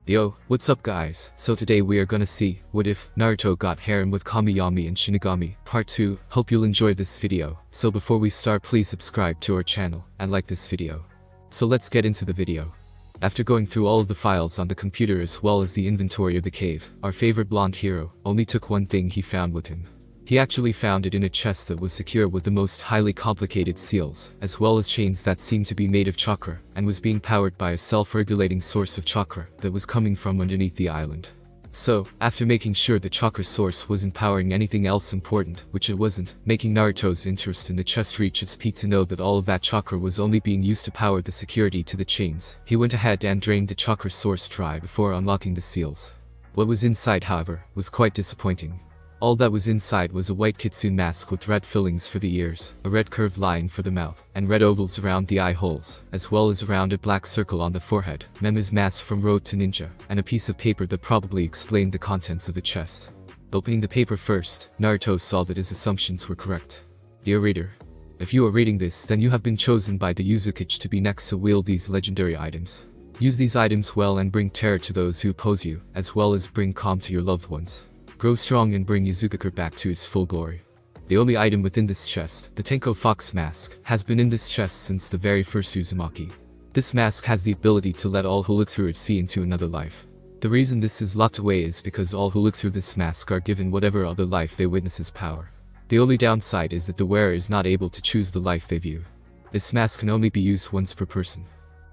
Yo, what's up guys? So today we are gonna see, what if Naruto got harem with Yami and Shinigami, part 2, hope you'll enjoy this video. So before we start, please subscribe to our channel, and like this video. So let's get into the video. After going through all of the files on the computer as well as the inventory of the cave, our favorite blonde hero only took one thing he found with him. He actually found it in a chest that was secure with the most highly complicated seals, as well as chains that seemed to be made of chakra, and was being powered by a self-regulating source of chakra that was coming from underneath the island. So, after making sure the chakra source wasn't powering anything else important, which it wasn't, making Naruto's interest in the chest reach its peak to know that all of that chakra was only being used to power the security to the chains, he went ahead and drained the chakra source dry before unlocking the seals. What was inside, however, was quite disappointing. All that was inside was a white kitsune mask with red fillings for the ears, a red curved line for the mouth, and red ovals around the eye holes, as well as a rounded black circle on the forehead, Mema's mask from Road to Ninja, and a piece of paper that probably explained the contents of the chest. Opening the paper first, Naruto saw that his assumptions were correct. Dear reader, if you are reading this, then you have been chosen by the Yuzukage to be next to wield these legendary items. Use these items well and bring terror to those who oppose you, as well as bring calm to your loved ones. Grow strong and bring Yuzukage back to its full glory. The only item within this chest, the Tenko Fox mask, has been in this chest since the very first Uzumaki. This mask has the ability to let all who look through it see into another life. The reason this is locked away is because all who look through this mask are given whatever other life they witness as power. The only downside is that the wearer is not able to choose the life they view. This mask can only be used once per person.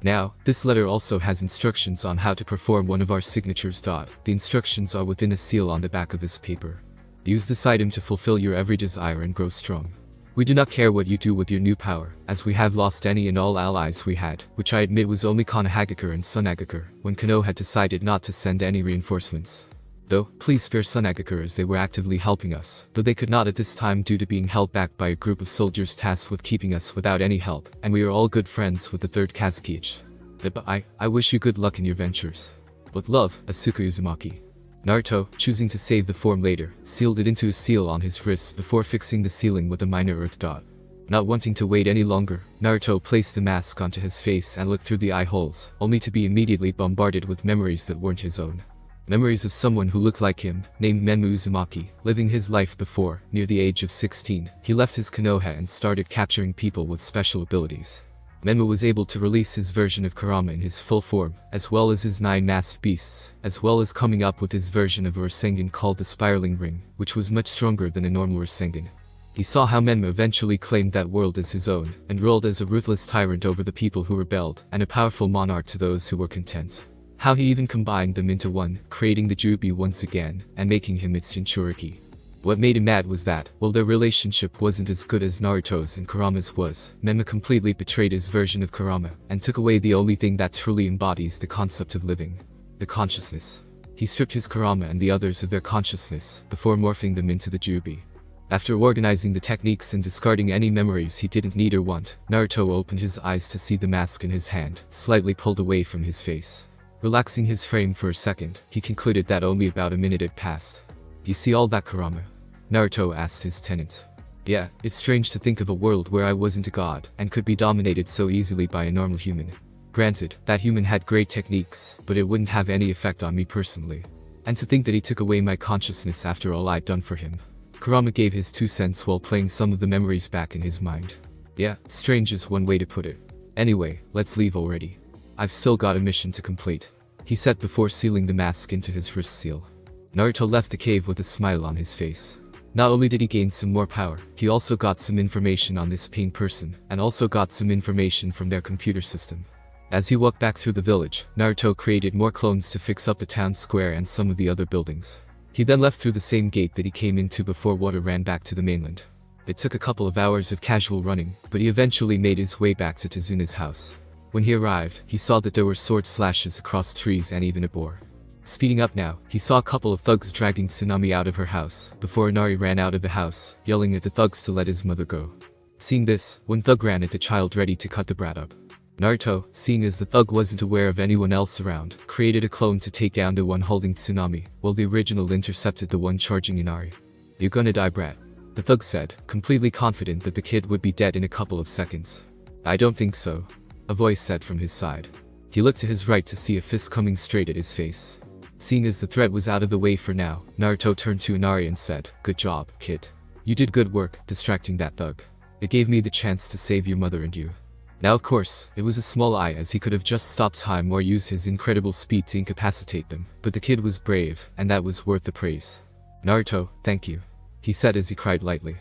Now, this letter also has instructions on how to perform one of our signatures. The instructions are within a seal on the back of this paper. Use this item to fulfill your every desire and grow strong. We do not care what you do with your new power, as we have lost any and all allies we had, which I admit was only Konohagakure and Sunagakure, when Konoha had decided not to send any reinforcements. Though, please spare Sunagakure as they were actively helping us, though they could not at this time due to being held back by a group of soldiers tasked with keeping us without any help, and we are all good friends with the third Kazekage. But I wish you good luck in your ventures. With love, Asuka Uzumaki. Naruto, choosing to save the form later, sealed it into a seal on his wrist before fixing the sealing with a minor earth dot. Not wanting to wait any longer, Naruto placed the mask onto his face and looked through the eye holes, only to be immediately bombarded with memories that weren't his own. Memories of someone who looked like him, named Menma Uzumaki, living his life before, near the age of 16, he left his Konoha and started capturing people with special abilities. Menma was able to release his version of Kurama in his full form, as well as his 9 masked beasts, as well as coming up with his version of Rasengan called the Spiraling Ring, which was much stronger than a normal Rasengan. He saw how Menma eventually claimed that world as his own, and ruled as a ruthless tyrant over the people who rebelled, and a powerful monarch to those who were content. How he even combined them into one, creating the Jubi once again, and making him its Jinchuriki. What made him mad was that, while their relationship wasn't as good as Naruto's and Kurama's was, Menma completely betrayed his version of Kurama, and took away the only thing that truly embodies the concept of living. The consciousness. He stripped his Kurama and the others of their consciousness, before morphing them into the Jubi. After organizing the techniques and discarding any memories he didn't need or want, Naruto opened his eyes to see the mask in his hand, slightly pulled away from his face. Relaxing his frame for a second, he concluded that only about a minute had passed. You see all that, Kurama? Naruto asked his tenant. Yeah, it's strange to think of a world where I wasn't a god, and could be dominated so easily by a normal human. Granted, that human had great techniques, but it wouldn't have any effect on me personally. And to think that he took away my consciousness after all I'd done for him. Kurama gave his 2 cents while playing some of the memories back in his mind. Yeah, strange is one way to put it. Anyway, let's leave already. I've still got a mission to complete, he said before sealing the mask into his wrist seal. Naruto left the cave with a smile on his face. Not only did he gain some more power, he also got some information on this pain person, and also got some information from their computer system. As he walked back through the village, Naruto created more clones to fix up the town square and some of the other buildings. He then left through the same gate that he came into before water ran back to the mainland. It took a couple of hours of casual running, but he eventually made his way back to Tezuna's house. When he arrived, he saw that there were sword slashes across trees and even a boar. Speeding up now, he saw a couple of thugs dragging Tsunami out of her house, before Inari ran out of the house, yelling at the thugs to let his mother go. Seeing this, one thug ran at the child ready to cut the brat up. Naruto, seeing as the thug wasn't aware of anyone else around, created a clone to take down the one holding Tsunami, while the original intercepted the one charging Inari. "You're gonna die, brat," the thug said, completely confident that the kid would be dead in a couple of seconds. "I don't think so," a voice said from his side. He looked to his right to see a fist coming straight at his face. Seeing as the threat was out of the way for now, Naruto turned to Inari and said, "Good job, kid. You did good work, distracting that thug. It gave me the chance to save your mother and you." Now of course, it was a small eye as he could have just stopped time or used his incredible speed to incapacitate them, but the kid was brave, and that was worth the praise. "Naruto, thank you," he said as he cried lightly.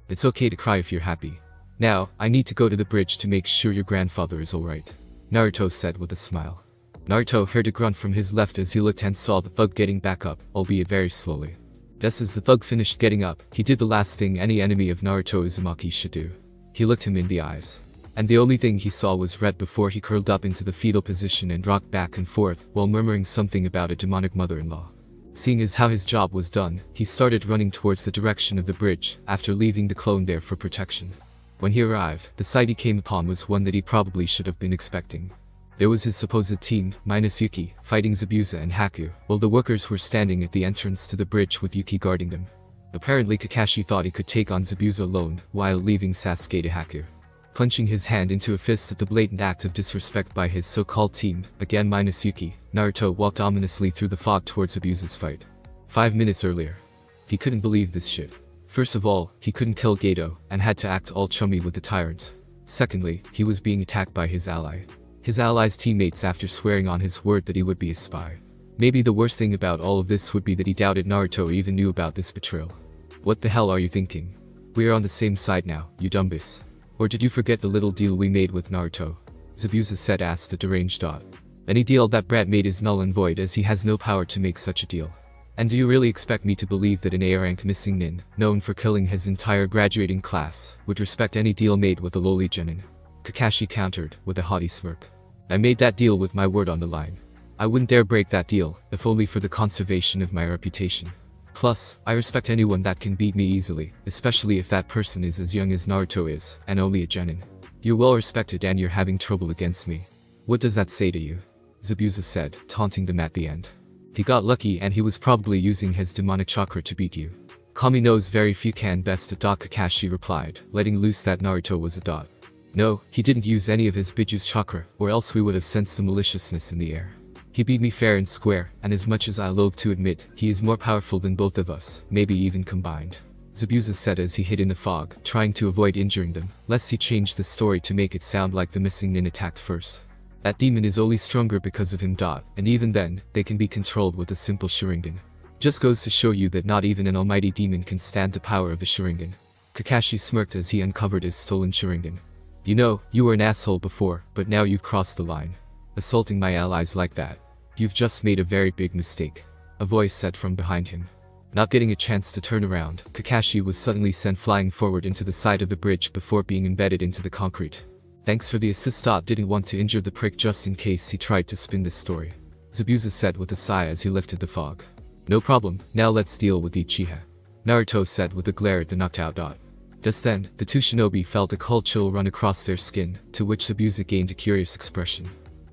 "It's okay to cry if you're happy. Now, I need to go to the bridge to make sure your grandfather is alright," Naruto said with a smile. Naruto heard a grunt from his left as he looked and saw the thug getting back up, albeit very slowly. Just as the thug finished getting up, he did the last thing any enemy of Naruto Uzumaki should do. He looked him in the eyes. And the only thing he saw was red before he curled up into the fetal position and rocked back and forth while murmuring something about a demonic mother-in-law. Seeing as how his job was done, he started running towards the direction of the bridge, after leaving the clone there for protection. When he arrived, the sight he came upon was one that he probably should have been expecting. There was his supposed team, minus Yuki, fighting Zabuza and Haku, while the workers were standing at the entrance to the bridge with Yuki guarding them. Apparently Kakashi thought he could take on Zabuza alone, while leaving Sasuke to Haku. Clenching his hand into a fist at the blatant act of disrespect by his so-called team, again minus Yuki, Naruto walked ominously through the fog towards Zabuza's fight. 5 minutes earlier. He couldn't believe this shit. First of all, he couldn't kill Geto, and had to act all chummy with the tyrant. Secondly, he was being attacked by his ally. His ally's teammates after swearing on his word that he would be a spy. Maybe the worst thing about all of this would be that he doubted Naruto even knew about this betrayal. What the hell are you thinking? We are on the same side now, you dumbass. Or did you forget the little deal we made with Naruto? Zabuza said asked the deranged dot. Any deal that brat made is null and void as he has no power to make such a deal. And do you really expect me to believe that an A rank missing nin, known for killing his entire graduating class, would respect any deal made with a lowly genin? Kakashi countered, with a haughty smirk. I made that deal with my word on the line. I wouldn't dare break that deal, if only for the conservation of my reputation. Plus, I respect anyone that can beat me easily, especially if that person is as young as Naruto is, and only a genin. You're well respected and you're having trouble against me. What does that say to you? Zabuza said, taunting them at the end. He got lucky and he was probably using his demonic chakra to beat you. Kami knows very few can best a dot, Kakashi replied, letting loose that Naruto was a dot. No, he didn't use any of his Biju's chakra, or else we would have sensed the maliciousness in the air. He beat me fair and square, and as much as I loathe to admit, he is more powerful than both of us, maybe even combined. Zabuza said as he hid in the fog, trying to avoid injuring them, lest he changed the story to make it sound like the missing nin attacked first. That demon is only stronger because of him. And even then, they can be controlled with a simple Sharingan. Just goes to show you that not even an almighty demon can stand the power of a Sharingan. Kakashi smirked as he uncovered his stolen Sharingan. You know, you were an asshole before, but now you've crossed the line. Assaulting my allies like that. You've just made a very big mistake. A voice said from behind him. Not getting a chance to turn around, Kakashi was suddenly sent flying forward into the side of the bridge before being embedded into the concrete. Thanks for the assist. Didn't want to injure the prick just in case he tried to spin this story. Zabuza said with a sigh as he lifted the fog. No problem, now let's deal with Uchiha. Naruto said with a glare at the knocked out dot. Just then, the two shinobi felt a cold chill run across their skin, to which Zabuza gained a curious expression.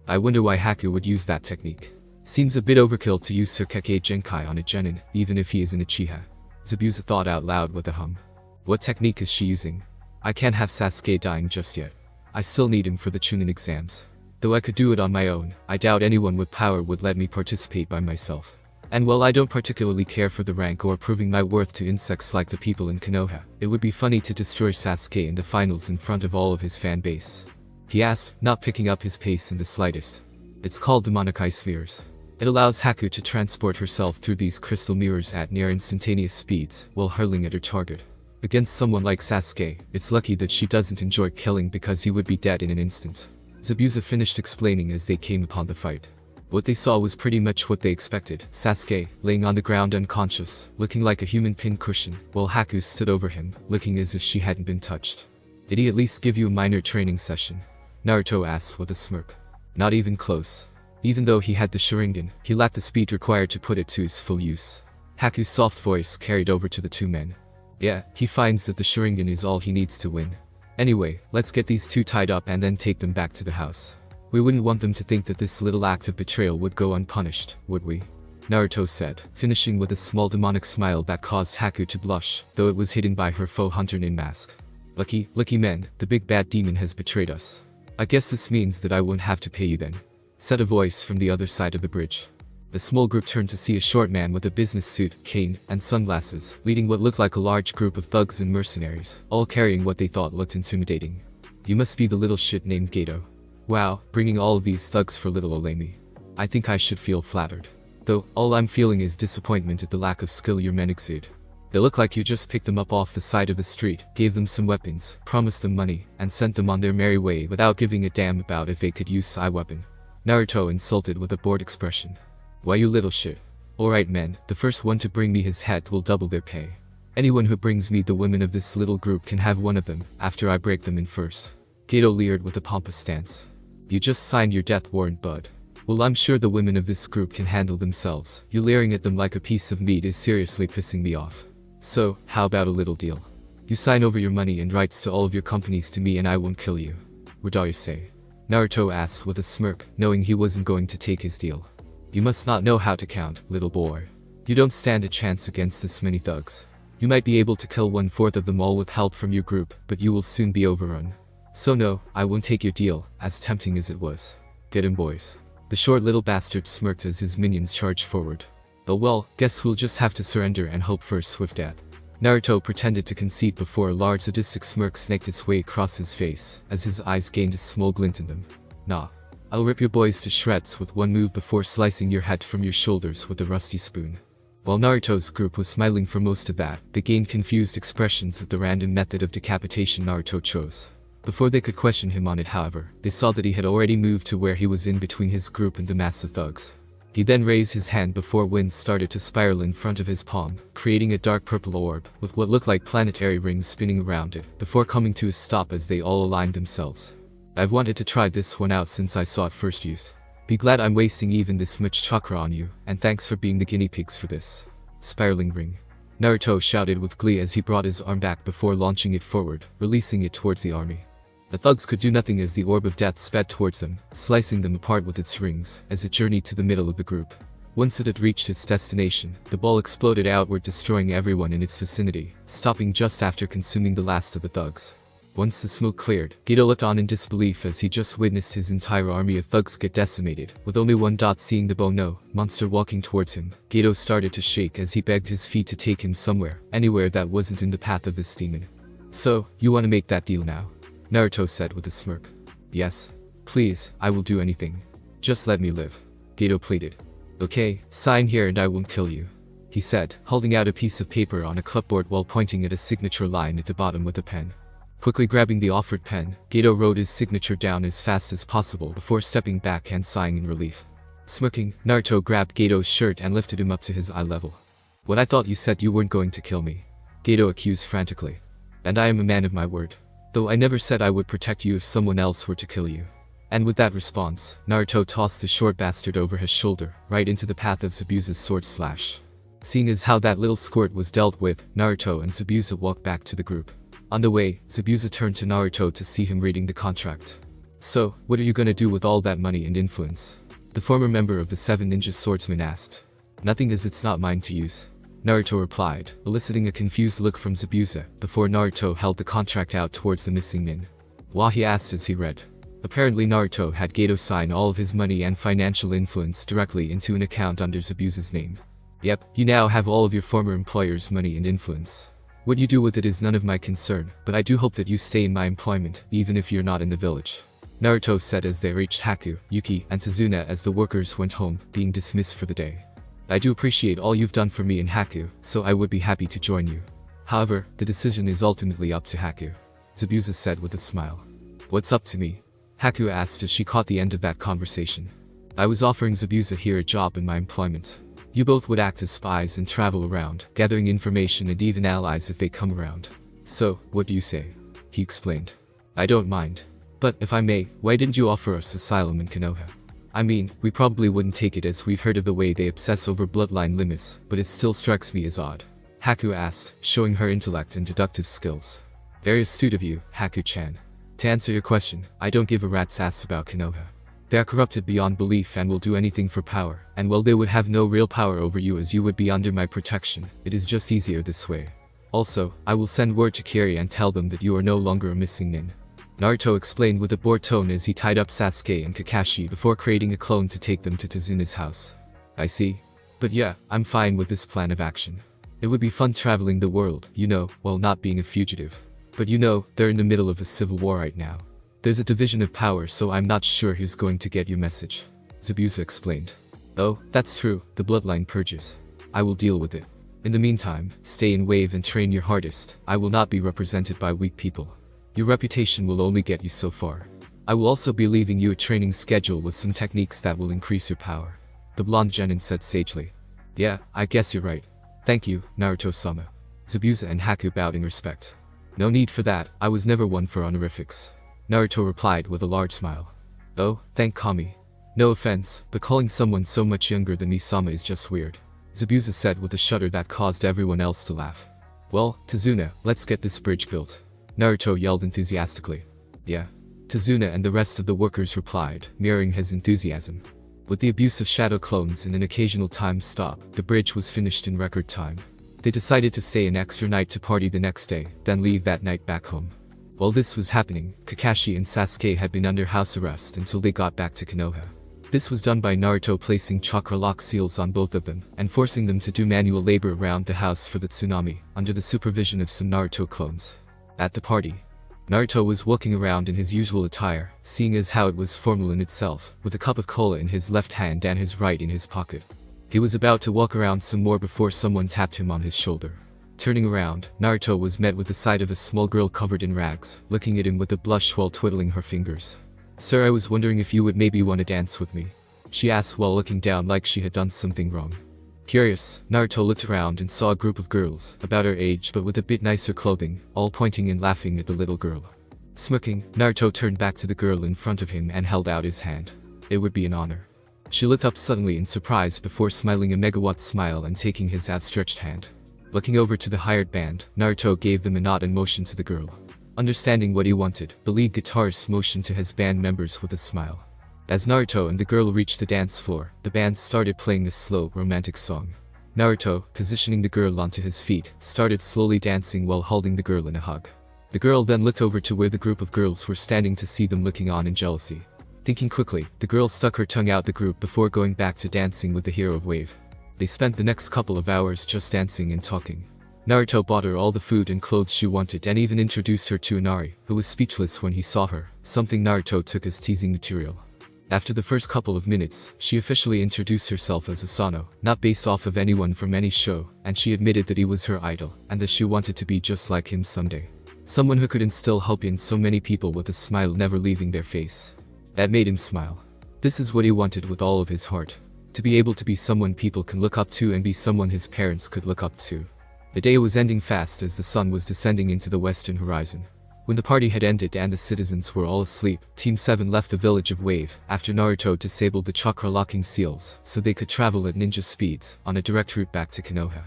I wonder why Haku would use that technique. Seems a bit overkill to use Sukeke Genkai on a genin, even if he is an Uchiha. Zabuza thought out loud with a hum. What technique is she using? I can't have Sasuke dying just yet. I still need him for the Chunin exams. Though I could do it on my own, I doubt anyone with power would let me participate by myself. And while I don't particularly care for the rank or proving my worth to insects like the people in Konoha, it would be funny to destroy Sasuke in the finals in front of all of his fan base. He asked, not picking up his pace in the slightest. It's called demonic eye spheres. It allows Haku to transport herself through these crystal mirrors at near instantaneous speeds, while hurling at her target. Against someone like Sasuke, it's lucky that she doesn't enjoy killing because he would be dead in an instant. Zabuza finished explaining as they came upon the fight. What they saw was pretty much what they expected, Sasuke, laying on the ground unconscious, looking like a human pincushion, while Haku stood over him, looking as if she hadn't been touched. Did he at least give you a minor training session? Naruto asked with a smirk. Not even close. Even though he had the Sharingan, he lacked the speed required to put it to his full use. Haku's soft voice carried over to the two men. Yeah, he finds that the Sharingan is all he needs to win. Anyway, let's get these two tied up and then take them back to the house. We wouldn't want them to think that this little act of betrayal would go unpunished, would we? Naruto said, finishing with a small demonic smile that caused Haku to blush, though it was hidden by her faux hunter nin mask. Lucky men, the big bad demon has betrayed us. I guess this means that I won't have to pay you then. said a voice from the other side of the bridge. The small group turned to see a short man with a business suit, cane, and sunglasses, leading what looked like a large group of thugs and mercenaries, all carrying what they thought looked intimidating. You must be the little shit named Gato. Wow, bringing all of these thugs for little Olemi. I think I should feel flattered. Though, all I'm feeling is disappointment at the lack of skill your men exude. They look like you just picked them up off the side of the street, gave them some weapons, promised them money, and sent them on their merry way without giving a damn about if they could use a weapon. Naruto insulted with a bored expression. Why you little shit? Alright men, the first one to bring me his head will double their pay. Anyone who brings me the women of this little group can have one of them, after I break them in first. Gato leered with a pompous stance. You just signed your death warrant, bud. Well, I'm sure the women of this group can handle themselves. You leering at them like a piece of meat is seriously pissing me off. So, how about a little deal? You sign over your money and rights to all of your companies to me and I won't kill you. What do you say? Naruto asked with a smirk, knowing he wasn't going to take his deal. You must not know how to count, little boy. You don't stand a chance against this many thugs. You might be able to kill 1/4 of them all with help from your group, but you will soon be overrun. So no, I won't take your deal, as tempting as it was. Get him, boys. The short little bastard smirked as his minions charged forward. Oh well, guess we'll just have to surrender and hope for a swift death. Naruto pretended to concede before a large sadistic smirk snaked its way across his face, as his eyes gained a small glint in them. Nah. I'll rip your boys to shreds with one move before slicing your head from your shoulders with a rusty spoon. While Naruto's group was smiling for most of that, they gained confused expressions at the random method of decapitation Naruto chose. Before they could question him on it, however, they saw that he had already moved to where he was in between his group and the mass of thugs. He then raised his hand before wind started to spiral in front of his palm, creating a dark purple orb, with what looked like planetary rings spinning around it, before coming to a stop as they all aligned themselves. I've wanted to try this one out since I saw it first used. Be glad I'm wasting even this much chakra on you, and thanks for being the guinea pigs for this. Spiraling ring. Naruto shouted with glee as he brought his arm back before launching it forward, releasing it towards the army. The thugs could do nothing as the orb of death sped towards them, slicing them apart with its rings, as it journeyed to the middle of the group. Once it had reached its destination, the ball exploded outward, destroying everyone in its vicinity, stopping just after consuming the last of the thugs. Once the smoke cleared, Gato looked on in disbelief as he just witnessed his entire army of thugs get decimated, with only one dot seeing the Bono monster walking towards him. Gato started to shake as he begged his feet to take him somewhere, anywhere that wasn't in the path of this demon. So, you want to make that deal now? Naruto said with a smirk. Yes. Please, I will do anything. Just let me live. Gato pleaded. Okay, sign here and I won't kill you, he said, holding out a piece of paper on a clipboard while pointing at a signature line at the bottom with a pen. Quickly grabbing the offered pen, Gato wrote his signature down as fast as possible before stepping back and sighing in relief. Smirking, Naruto grabbed Gato's shirt and lifted him up to his eye level. What, I thought you said you weren't going to kill me, Gato accused frantically. And I am a man of my word. Though I never said I would protect you if someone else were to kill you. And with that response, Naruto tossed the short bastard over his shoulder, right into the path of Zabuza's sword slash. Seeing as how that little squirt was dealt with, Naruto and Zabuza walked back to the group. On the way, Zabuza turned to Naruto to see him reading the contract. So, what are you gonna do with all that money and influence? The former member of the 7 Ninja Swordsmen asked. Nothing, as it's not mine to use, Naruto replied, eliciting a confused look from Zabuza, before Naruto held the contract out towards the missing nin. Wah, he asked as he read. Apparently Naruto had Gato sign all of his money and financial influence directly into an account under Zabuza's name. Yep, you now have all of your former employer's money and influence. What you do with it is none of my concern, but I do hope that you stay in my employment, even if you're not in the village, Naruto said as they reached Haku, Yuki, and Tazuna as the workers went home, being dismissed for the day. I do appreciate all you've done for me in Haku, so I would be happy to join you. However, the decision is ultimately up to Haku, Zabuza said with a smile. What's up to me? Haku asked as she caught the end of that conversation. I was offering Zabuza here a job in my employment. You both would act as spies and travel around, gathering information and even allies if they come around. So, what do you say? He explained. I don't mind. But, if I may, why didn't you offer us asylum in Konoha? I mean, we probably wouldn't take it as we've heard of the way they obsess over bloodline limits, but it still strikes me as odd, Haku asked, showing her intellect and deductive skills. Very astute of you, Haku-chan. To answer your question, I don't give a rat's ass about Konoha. They are corrupted beyond belief and will do anything for power, and while they would have no real power over you as you would be under my protection, it is just easier this way. Also, I will send word to Kiri and tell them that you are no longer a missing nin. Naruto explained with a bored tone as he tied up Sasuke and Kakashi before creating a clone to take them to Tazuna's house. I see. But yeah, I'm fine with this plan of action. It would be fun traveling the world, while not being a fugitive. But they're in the middle of a civil war right now. There's a division of power, so I'm not sure who's going to get your message. Zabuza explained. Oh, that's true, the bloodline purges. I will deal with it. In the meantime, stay in wave and train your hardest. I will not be represented by weak people. Your reputation will only get you so far. I will also be leaving you a training schedule with some techniques that will increase your power. The blonde genin said sagely. Yeah, I guess you're right. Thank you, Naruto-sama. Zabuza and Haku bowed in respect. No need for that, I was never one for honorifics. Naruto replied with a large smile. Oh, thank Kami. No offense, but calling someone so much younger than me Sama is just weird. Zabuza said with a shudder that caused everyone else to laugh. Well, Tazuna, let's get this bridge built. Naruto yelled enthusiastically. Yeah. Tazuna and the rest of the workers replied, mirroring his enthusiasm. With the abuse of shadow clones and an occasional time stop, the bridge was finished in record time. They decided to stay an extra night to party the next day, then leave that night back home. While this was happening, Kakashi and Sasuke had been under house arrest until they got back to Konoha. This was done by Naruto placing chakra lock seals on both of them, and forcing them to do manual labor around the house for the tsunami, under the supervision of some Naruto clones. At the party, Naruto was walking around in his usual attire, seeing as how it was formal in itself, with a cup of cola in his left hand and his right in his pocket. He was about to walk around some more before someone tapped him on his shoulder. Turning around, Naruto was met with the sight of a small girl covered in rags, looking at him with a blush while twiddling her fingers. Sir, I was wondering if you would maybe want to dance with me, she asked while looking down like she had done something wrong. Curious, Naruto looked around and saw a group of girls, about her age but with a bit nicer clothing, all pointing and laughing at the little girl. Smirking, Naruto turned back to the girl in front of him and held out his hand. It would be an honor. She looked up suddenly in surprise before smiling a megawatt smile and taking his outstretched hand. Looking over to the hired band, Naruto gave them a nod and motioned to the girl. Understanding what he wanted, the lead guitarist motioned to his band members with a smile. As Naruto and the girl reached the dance floor, the band started playing a slow, romantic song. Naruto, positioning the girl onto his feet, started slowly dancing while holding the girl in a hug. The girl then looked over to where the group of girls were standing to see them looking on in jealousy. Thinking quickly, the girl stuck her tongue out the group before going back to dancing with the hero of Wave. They spent the next couple of hours just dancing and talking. Naruto bought her all the food and clothes she wanted and even introduced her to Inari, who was speechless when he saw her, something Naruto took as teasing material. After the first couple of minutes, she officially introduced herself as Asano, not based off of anyone from any show, and she admitted that he was her idol, and that she wanted to be just like him someday. Someone who could instill hope in so many people with a smile never leaving their face. That made him smile. This is what he wanted with all of his heart. To be able to be someone people can look up to and be someone his parents could look up to. The day was ending fast as the sun was descending into the western horizon. When the party had ended and the citizens were all asleep, Team 7 left the village of Wave after Naruto disabled the chakra locking seals so they could travel at ninja speeds on a direct route back to Konoha.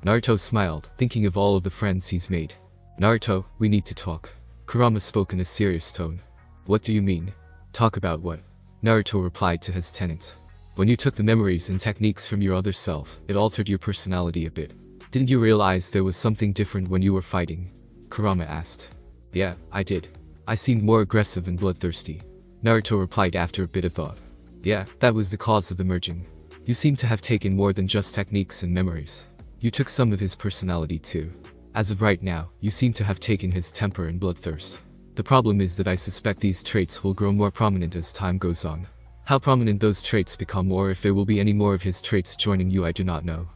Naruto smiled, thinking of all of the friends he's made. Naruto, we need to talk. Kurama spoke in a serious tone. What do you mean? Talk about what? Naruto replied to his tenant. When you took the memories and techniques from your other self, it altered your personality a bit. Didn't you realize there was something different when you were fighting? Kurama asked. Yeah, I did. I seemed more aggressive and bloodthirsty. Naruto replied after a bit of thought. Yeah, that was the cause of the merging. You seem to have taken more than just techniques and memories. You took some of his personality too. As of right now, you seem to have taken his temper and bloodthirst. The problem is that I suspect these traits will grow more prominent as time goes on. How prominent those traits become or if there will be any more of his traits joining you I do not know.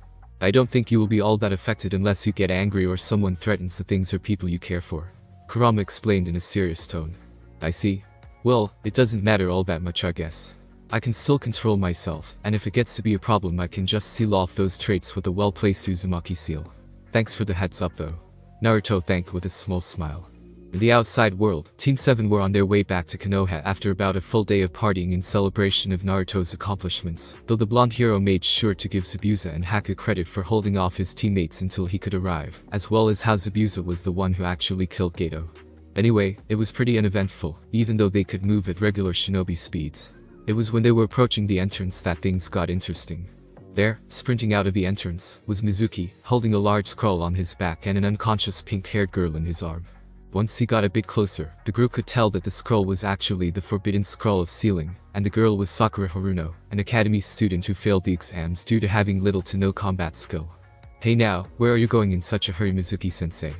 I don't think you will be all that affected unless you get angry or someone threatens the things or people you care for. Kurama explained in a serious tone. I see. Well, it doesn't matter all that much I guess. I can still control myself, and if it gets to be a problem I can just seal off those traits with a well-placed Uzumaki seal. Thanks for the heads up though. Naruto thanked with a small smile. In the outside world, Team 7 were on their way back to Konoha after about a full day of partying in celebration of Naruto's accomplishments, though the blonde hero made sure to give Zabuza and Haku credit for holding off his teammates until he could arrive, as well as how Zabuza was the one who actually killed Geto. Anyway, it was pretty uneventful, even though they could move at regular shinobi speeds. It was when they were approaching the entrance that things got interesting. There, sprinting out of the entrance, was Mizuki, holding a large scroll on his back and an unconscious pink-haired girl in his arm. Once he got a bit closer, the group could tell that the scroll was actually the forbidden scroll of sealing, and the girl was Sakura Haruno, an academy student who failed the exams due to having little to no combat skill. Hey now, where are you going in such a hurry, Mizuki-sensei?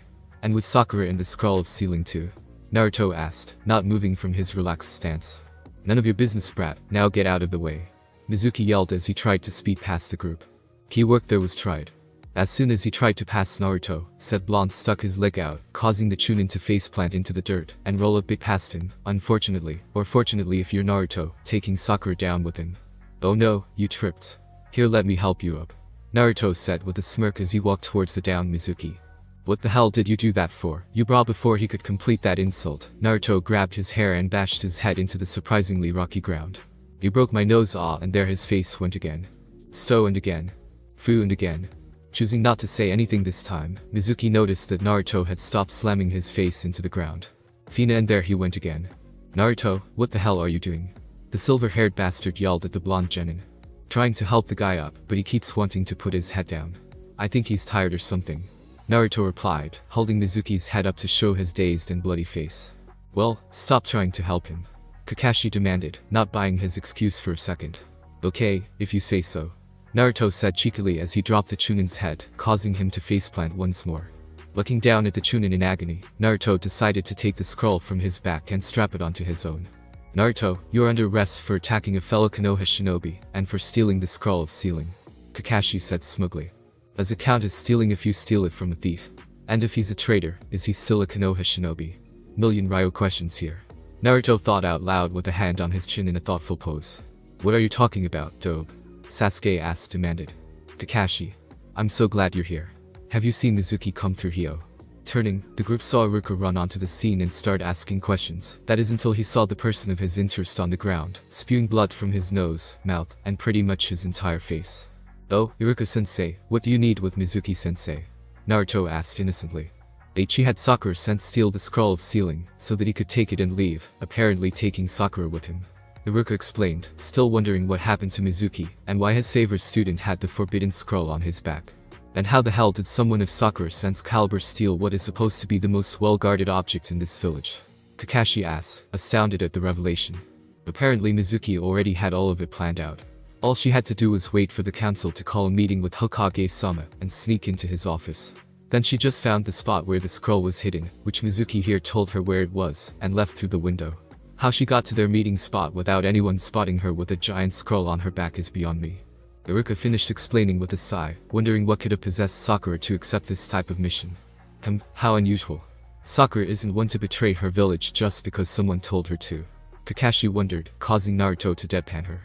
And with Sakura in the scroll of sealing too? Naruto asked, not moving from his relaxed stance. None of your business, brat, now get out of the way. Mizuki yelled as he tried to speed past the group. Key work there was tried. As soon as he tried to pass Naruto, said Blonde stuck his leg out, causing the Chunin to faceplant into the dirt and roll a bit past him, unfortunately, or fortunately if you're Naruto, taking Sakura down with him. Oh no, you tripped. Here, let me help you up. Naruto said with a smirk as he walked towards the down Mizuki. What the hell did you do that for? You bra. Before he could complete that insult, Naruto grabbed his hair and bashed his head into the surprisingly rocky ground. You broke my nose, and there his face went again. Stow and again. Fu and again. Choosing not to say anything this time, Mizuki noticed that Naruto had stopped slamming his face into the ground. Fina, and there he went again. Naruto, what the hell are you doing? The silver-haired bastard yelled at the blonde genin. Trying to help the guy up, but he keeps wanting to put his head down. I think he's tired or something. Naruto replied, holding Mizuki's head up to show his dazed and bloody face. Well, stop trying to help him. Kakashi demanded, not buying his excuse for a second. Okay, if you say so. Naruto said cheekily as he dropped the Chunin's head, causing him to faceplant once more. Looking down at the Chunin in agony, Naruto decided to take the scroll from his back and strap it onto his own. Naruto, you're under arrest for attacking a fellow Konoha shinobi, and for stealing the scroll of sealing. Kakashi said smugly. Does it count as stealing if you steal it from a thief? And if he's a traitor, is he still a Konoha shinobi? Million Ryo questions here. Naruto thought out loud with a hand on his chin in a thoughtful pose. What are you talking about, Dobe? Sasuke asked demanded. Kakashi. I'm so glad you're here. Have you seen Mizuki come through Hio? Turning, the group saw Iruka run onto the scene and start asking questions. That is until he saw the person of his interest on the ground, spewing blood from his nose, mouth, and pretty much his entire face. Oh, Iruka-sensei, what do you need with Mizuki-sensei? Naruto asked innocently. He had Sakura-sen steal the scroll of sealing, so that he could take it and leave, apparently taking Sakura with him. Iruka explained, still wondering what happened to Mizuki, and why his favorite student had the forbidden scroll on his back. And how the hell did someone of Sakura-sen's caliber steal what is supposed to be the most well-guarded object in this village? Kakashi asked, astounded at the revelation. Apparently Mizuki already had all of it planned out. All she had to do was wait for the council to call a meeting with Hokage-sama and sneak into his office. Then she just found the spot where the scroll was hidden, which Mizuki here told her where it was, and left through the window. How she got to their meeting spot without anyone spotting her with a giant scroll on her back is beyond me. Iruka finished explaining with a sigh, wondering what could have possessed Sakura to accept this type of mission. How unusual. Sakura isn't one to betray her village just because someone told her to. Kakashi wondered, causing Naruto to deadpan her.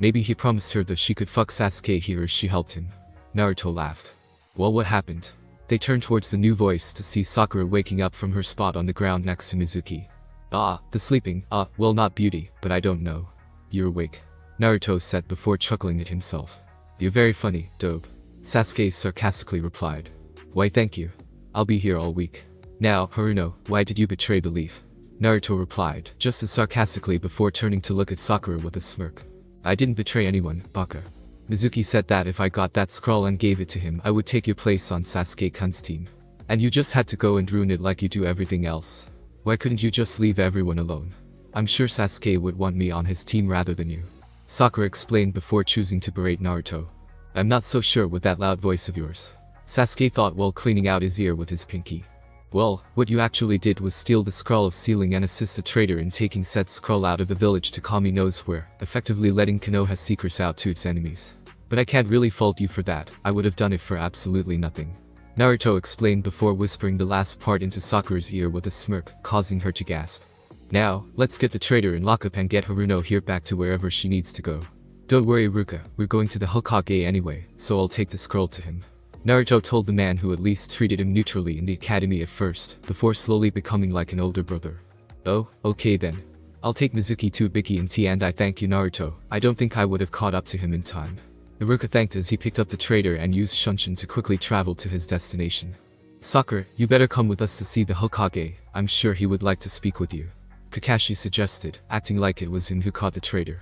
Maybe he promised her that she could fuck Sasuke here as she helped him. Naruto laughed. Well, what happened? They turned towards the new voice to see Sakura waking up from her spot on the ground next to Mizuki. Ah, the sleeping, well, not beauty, but I don't know. You're awake. Naruto said before chuckling at himself. You're very funny, Dobe. Sasuke sarcastically replied. Why, thank you. I'll be here all week. Now, Haruno, why did you betray the leaf? Naruto replied, just as sarcastically before turning to look at Sakura with a smirk. I didn't betray anyone, baka. Mizuki said that if I got that scroll and gave it to him, I would take your place on Sasuke-kun's team. And you just had to go and ruin it like you do everything else. Why couldn't you just leave everyone alone? I'm sure Sasuke would want me on his team rather than you. Sakura explained before choosing to berate Naruto. I'm not so sure with that loud voice of yours. Sasuke thought while cleaning out his ear with his pinky. Well, what you actually did was steal the scroll of sealing and assist a traitor in taking said scroll out of the village to Kami knows where, effectively letting Konoha's secrets out to its enemies. But I can't really fault you for that, I would have done it for absolutely nothing. Naruto explained before whispering the last part into Sakura's ear with a smirk, causing her to gasp. Now, let's get the traitor in lockup and get Haruno here back to wherever she needs to go. Don't worry, Iruka, we're going to the Hokage anyway, so I'll take the scroll to him. Naruto told the man who at least treated him neutrally in the academy at first, before slowly becoming like an older brother. Oh, okay then. I'll take Mizuki to Biki and tea, and I thank you, Naruto. I don't think I would have caught up to him in time. Iruka thanked as he picked up the traitor and used Shunshin to quickly travel to his destination. Sakura, you better come with us to see the Hokage, I'm sure he would like to speak with you. Kakashi suggested, acting like it was him who caught the traitor.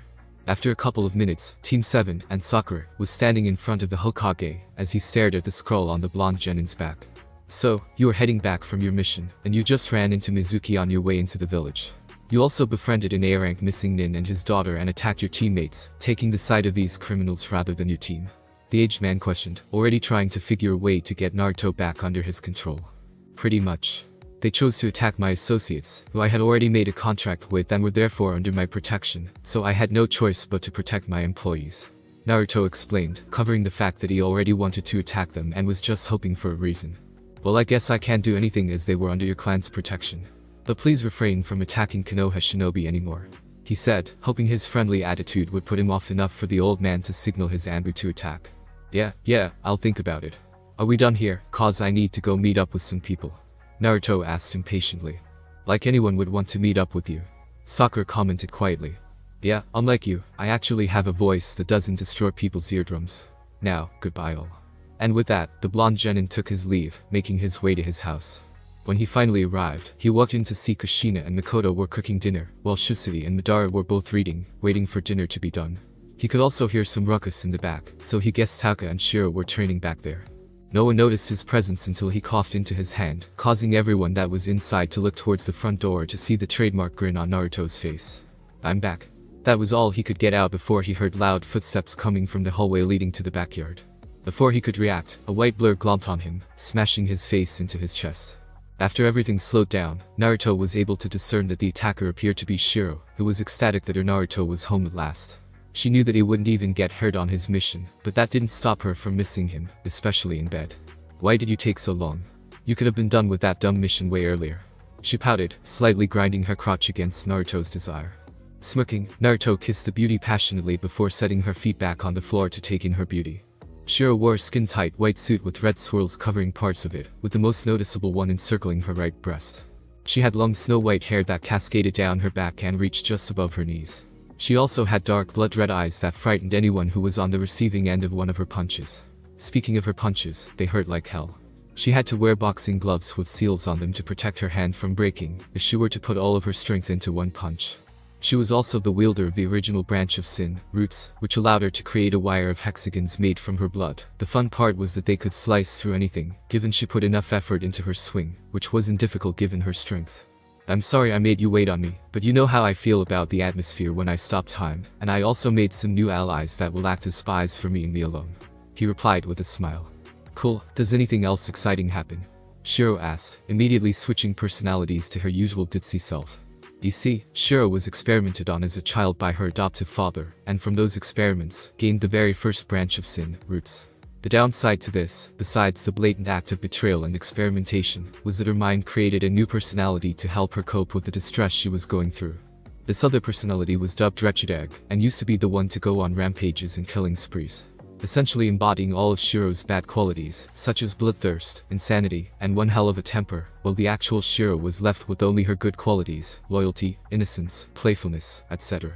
After a couple of minutes, Team 7 and Sakura was standing in front of the Hokage as he stared at the scroll on the blonde genin's back. So, you were heading back from your mission, and you just ran into Mizuki on your way into the village. You also befriended an A-rank missing nin and his daughter and attacked your teammates, taking the side of these criminals rather than your team. The aged man questioned, already trying to figure a way to get Naruto back under his control. Pretty much. They chose to attack my associates, who I had already made a contract with and were therefore under my protection, so I had no choice but to protect my employees. Naruto explained, covering the fact that he already wanted to attack them and was just hoping for a reason. Well, I guess I can't do anything as they were under your clan's protection. But please refrain from attacking Konoha Shinobi anymore, he said, hoping his friendly attitude would put him off enough for the old man to signal his Anbu to attack. Yeah, I'll think about it. Are we done here, cause I need to go meet up with some people? Naruto asked impatiently. Like anyone would want to meet up with you. Sakura commented quietly. Yeah, unlike you, I actually have a voice that doesn't destroy people's eardrums. Now, goodbye all. And with that, the blonde genin took his leave, making his way to his house. When he finally arrived, he walked in to see Kushina and Makoto were cooking dinner, while Shusui and Madara were both reading, waiting for dinner to be done. He could also hear some ruckus in the back, so he guessed Taka and Shiro were turning back there. No one noticed his presence until he coughed into his hand, causing everyone that was inside to look towards the front door to see the trademark grin on Naruto's face. I'm back. That was all he could get out before he heard loud footsteps coming from the hallway leading to the backyard. Before he could react, a white blur glomped on him, smashing his face into his chest. After everything slowed down, Naruto was able to discern that the attacker appeared to be Shiro, who was ecstatic that her Naruto was home at last. She knew that he wouldn't even get hurt on his mission, but that didn't stop her from missing him, especially in bed. Why did you take so long? You could have been done with that dumb mission way earlier. She pouted, slightly grinding her crotch against Naruto's desire. Smirking, Naruto kissed the beauty passionately before setting her feet back on the floor to take in her beauty. Shiro wore a skin-tight white suit with red swirls covering parts of it, with the most noticeable one encircling her right breast. She had long snow-white hair that cascaded down her back and reached just above her knees. She also had dark blood-red eyes that frightened anyone who was on the receiving end of one of her punches. Speaking of her punches, they hurt like hell. She had to wear boxing gloves with seals on them to protect her hand from breaking, if she were to put all of her strength into one punch. She was also the wielder of the original branch of Sin, Roots, which allowed her to create a wire of hexagons made from her blood. The fun part was that they could slice through anything, given she put enough effort into her swing, which wasn't difficult given her strength. I'm sorry I made you wait on me, but you know how I feel about the atmosphere when I stop time, and I also made some new allies that will act as spies for me and me alone. He replied with a smile. Cool, does anything else exciting happen? Shiro asked, immediately switching personalities to her usual ditzy self. You see, Shiro was experimented on as a child by her adoptive father, and from those experiments, gained the very first branch of Sin, Roots. The downside to this, besides the blatant act of betrayal and experimentation, was that her mind created a new personality to help her cope with the distress she was going through. This other personality was dubbed Wretched Egg, and used to be the one to go on rampages and killing sprees, essentially embodying all of Shiro's bad qualities, such as bloodthirst, insanity, and one hell of a temper, while the actual Shiro was left with only her good qualities, loyalty, innocence, playfulness, etc.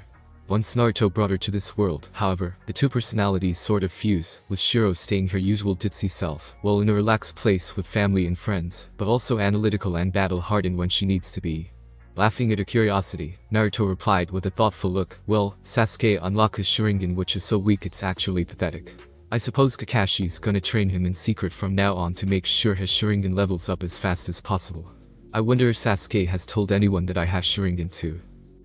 Once Naruto brought her to this world, however, the two personalities sort of fuse, with Shiro staying her usual ditzy self, while in a relaxed place with family and friends, but also analytical and battle-hardened when she needs to be. Laughing at her curiosity, Naruto replied with a thoughtful look, well, Sasuke unlocked his Sharingan which is so weak it's actually pathetic. I suppose Kakashi's gonna train him in secret from now on to make sure his Sharingan levels up as fast as possible. I wonder if Sasuke has told anyone that I have Sharingan too.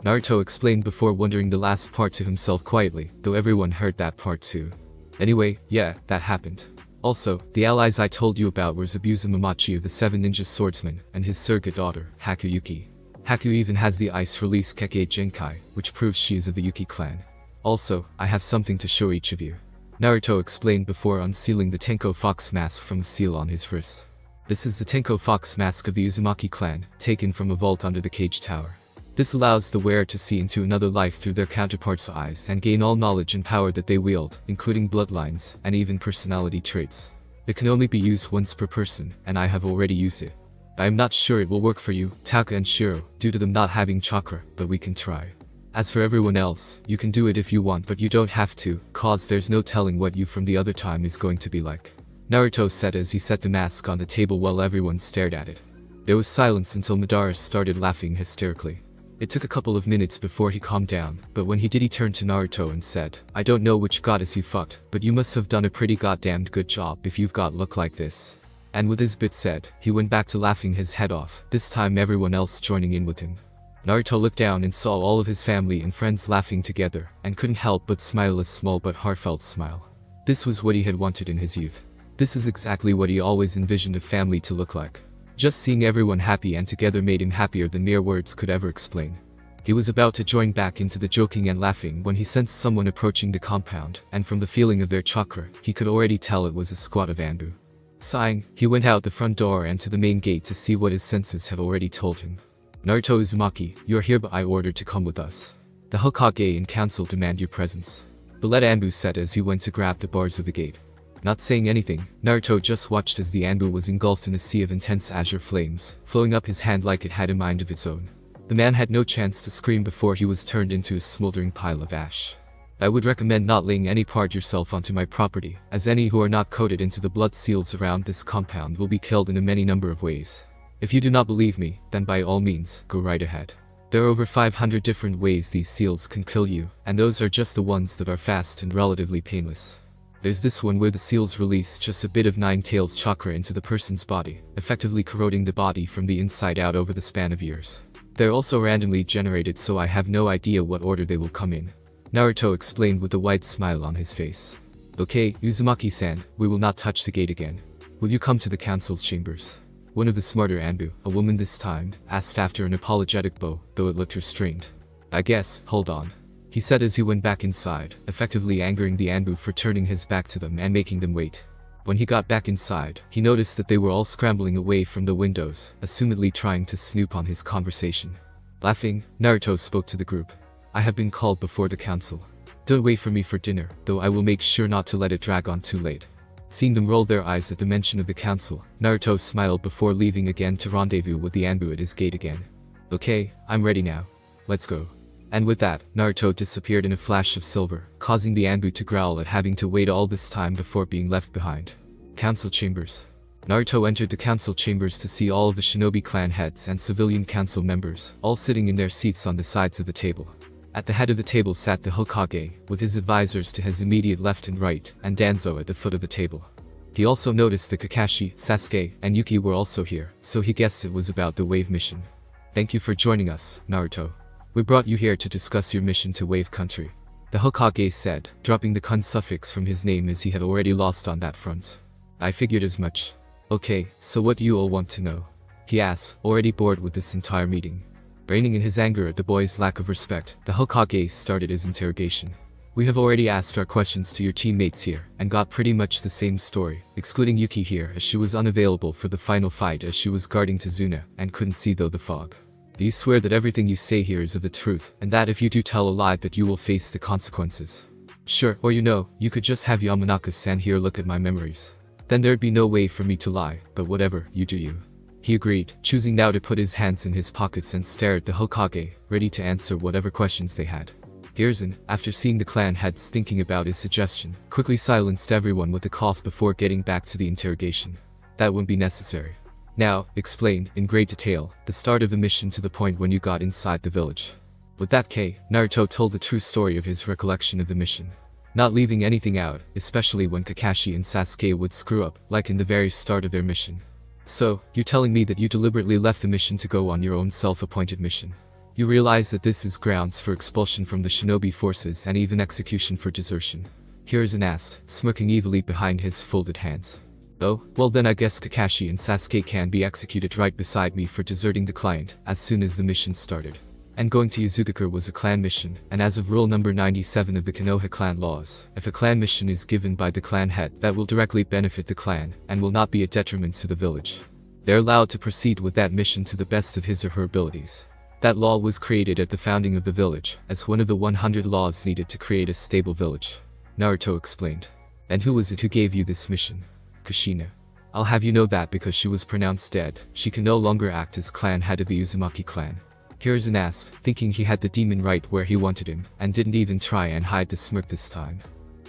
Naruto explained before wondering the last part to himself quietly, though everyone heard that part too. Anyway, yeah, that happened. Also, the allies I told you about were Zabuza Momochi of the 7 Ninja Swordsmen, and his surrogate daughter, Haku Yuki. Haku even has the ice-release Kekkei Genkai, which proves she is of the Yuki clan. Also, I have something to show each of you. Naruto explained before unsealing the Tenko Fox mask from a seal on his wrist. This is the Tenko Fox mask of the Uzumaki clan, taken from a vault under the cage tower. This allows the wearer to see into another life through their counterparts' eyes and gain all knowledge and power that they wield, including bloodlines, and even personality traits. It can only be used once per person, and I have already used it. I am not sure it will work for you, Taka and Shiro, due to them not having chakra, but we can try. As for everyone else, you can do it if you want but you don't have to, cause there's no telling what you from the other time is going to be like. Naruto said as he set the mask on the table while everyone stared at it. There was silence until Madara started laughing hysterically. It took a couple of minutes before he calmed down, but when he did he turned to Naruto and said, I don't know which goddess you fucked, but you must have done a pretty goddamned good job if you've got look like this. And with his bit said, he went back to laughing his head off, this time everyone else joining in with him. Naruto looked down and saw all of his family and friends laughing together, and couldn't help but smile a small but heartfelt smile. This was what he had wanted in his youth. This is exactly what he always envisioned a family to look like. Just seeing everyone happy and together made him happier than mere words could ever explain. He was about to join back into the joking and laughing when he sensed someone approaching the compound, and from the feeling of their chakra, he could already tell it was a squad of Anbu. Sighing, he went out the front door and to the main gate to see what his senses had already told him. Naruto Uzumaki, you are hereby ordered to come with us. The Hokage and council demand your presence. But let Anbu said as he went to grab the bars of the gate. Not saying anything, Naruto just watched as the Anbu was engulfed in a sea of intense azure flames, flowing up his hand like it had a mind of its own. The man had no chance to scream before he was turned into a smoldering pile of ash. I would recommend not laying any part yourself onto my property, as any who are not coded into the blood seals around this compound will be killed in a many number of ways. If you do not believe me, then by all means, go right ahead. There are over 500 different ways these seals can kill you, and those are just the ones that are fast and relatively painless. There's this one where the seals release just a bit of Nine Tails chakra into the person's body, effectively corroding the body from the inside out over the span of years. They're also randomly generated, so I have no idea what order they will come in. Naruto explained with a wide smile on his face. Okay, Uzumaki-san, we will not touch the gate again. Will you come to the council's chambers? One of the smarter Anbu, a woman this time, asked after an apologetic bow, though it looked restrained. I guess, hold on. He said as he went back inside, effectively angering the Anbu for turning his back to them and making them wait. When he got back inside, he noticed that they were all scrambling away from the windows, assumedly trying to snoop on his conversation. Laughing, Naruto spoke to the group. I have been called before the council. Don't wait for me for dinner, though I will make sure not to let it drag on too late. Seeing them roll their eyes at the mention of the council, Naruto smiled before leaving again to rendezvous with the Anbu at his gate again. Okay, I'm ready now. Let's go. And with that, Naruto disappeared in a flash of silver, causing the Anbu to growl at having to wait all this time before being left behind. Council chambers. Naruto entered the council chambers to see all of the shinobi clan heads and civilian council members, all sitting in their seats on the sides of the table. At the head of the table sat the Hokage, with his advisors to his immediate left and right, and Danzo at the foot of the table. He also noticed that Kakashi, Sasuke, and Yuki were also here, so he guessed it was about the Wave mission. Thank you for joining us, Naruto. We brought you here to discuss your mission to Wave Country. The Hokage said, dropping the kun suffix from his name as he had already lost on that front. I figured as much. Okay, so what do you all want to know? He asked, already bored with this entire meeting. Reigning in his anger at the boy's lack of respect, the Hokage started his interrogation. We have already asked our questions to your teammates here, and got pretty much the same story, excluding Yuki here as she was unavailable for the final fight as she was guarding Tazuna, and couldn't see though the fog. Do you swear that everything you say here is of the truth, and that if you do tell a lie that you will face the consequences? Sure, or you could just have Yamanaka-san here look at my memories. Then there'd be no way for me to lie, but whatever, you do you. He agreed, choosing now to put his hands in his pockets and stare at the Hokage, ready to answer whatever questions they had. Hiruzen, after seeing the clan heads thinking about his suggestion, quickly silenced everyone with a cough before getting back to the interrogation. That wouldn't be necessary. Now, explain, in great detail, the start of the mission to the point when you got inside the village. With that Naruto told the true story of his recollection of the mission. Not leaving anything out, especially when Kakashi and Sasuke would screw up, like in the very start of their mission. So, you're telling me that you deliberately left the mission to go on your own self-appointed mission. You realize that this is grounds for expulsion from the shinobi forces and even execution for desertion. Hiruzen asked, smirking evilly behind his folded hands. Oh, well then I guess Kakashi and Sasuke can be executed right beside me for deserting the client, as soon as the mission started. And going to Yuzugakure was a clan mission, and as of rule number 97 of the Konoha clan laws, if a clan mission is given by the clan head, that will directly benefit the clan, and will not be a detriment to the village. They're allowed to proceed with that mission to the best of his or her abilities. That law was created at the founding of the village, as one of the 100 laws needed to create a stable village. Naruto explained. And who was it who gave you this mission? Kushina. I'll have you know that because she was pronounced dead, she can no longer act as clan head of the Uzumaki clan. Hiruzen asked, thinking he had the demon right where he wanted him, and didn't even try and hide the smirk this time.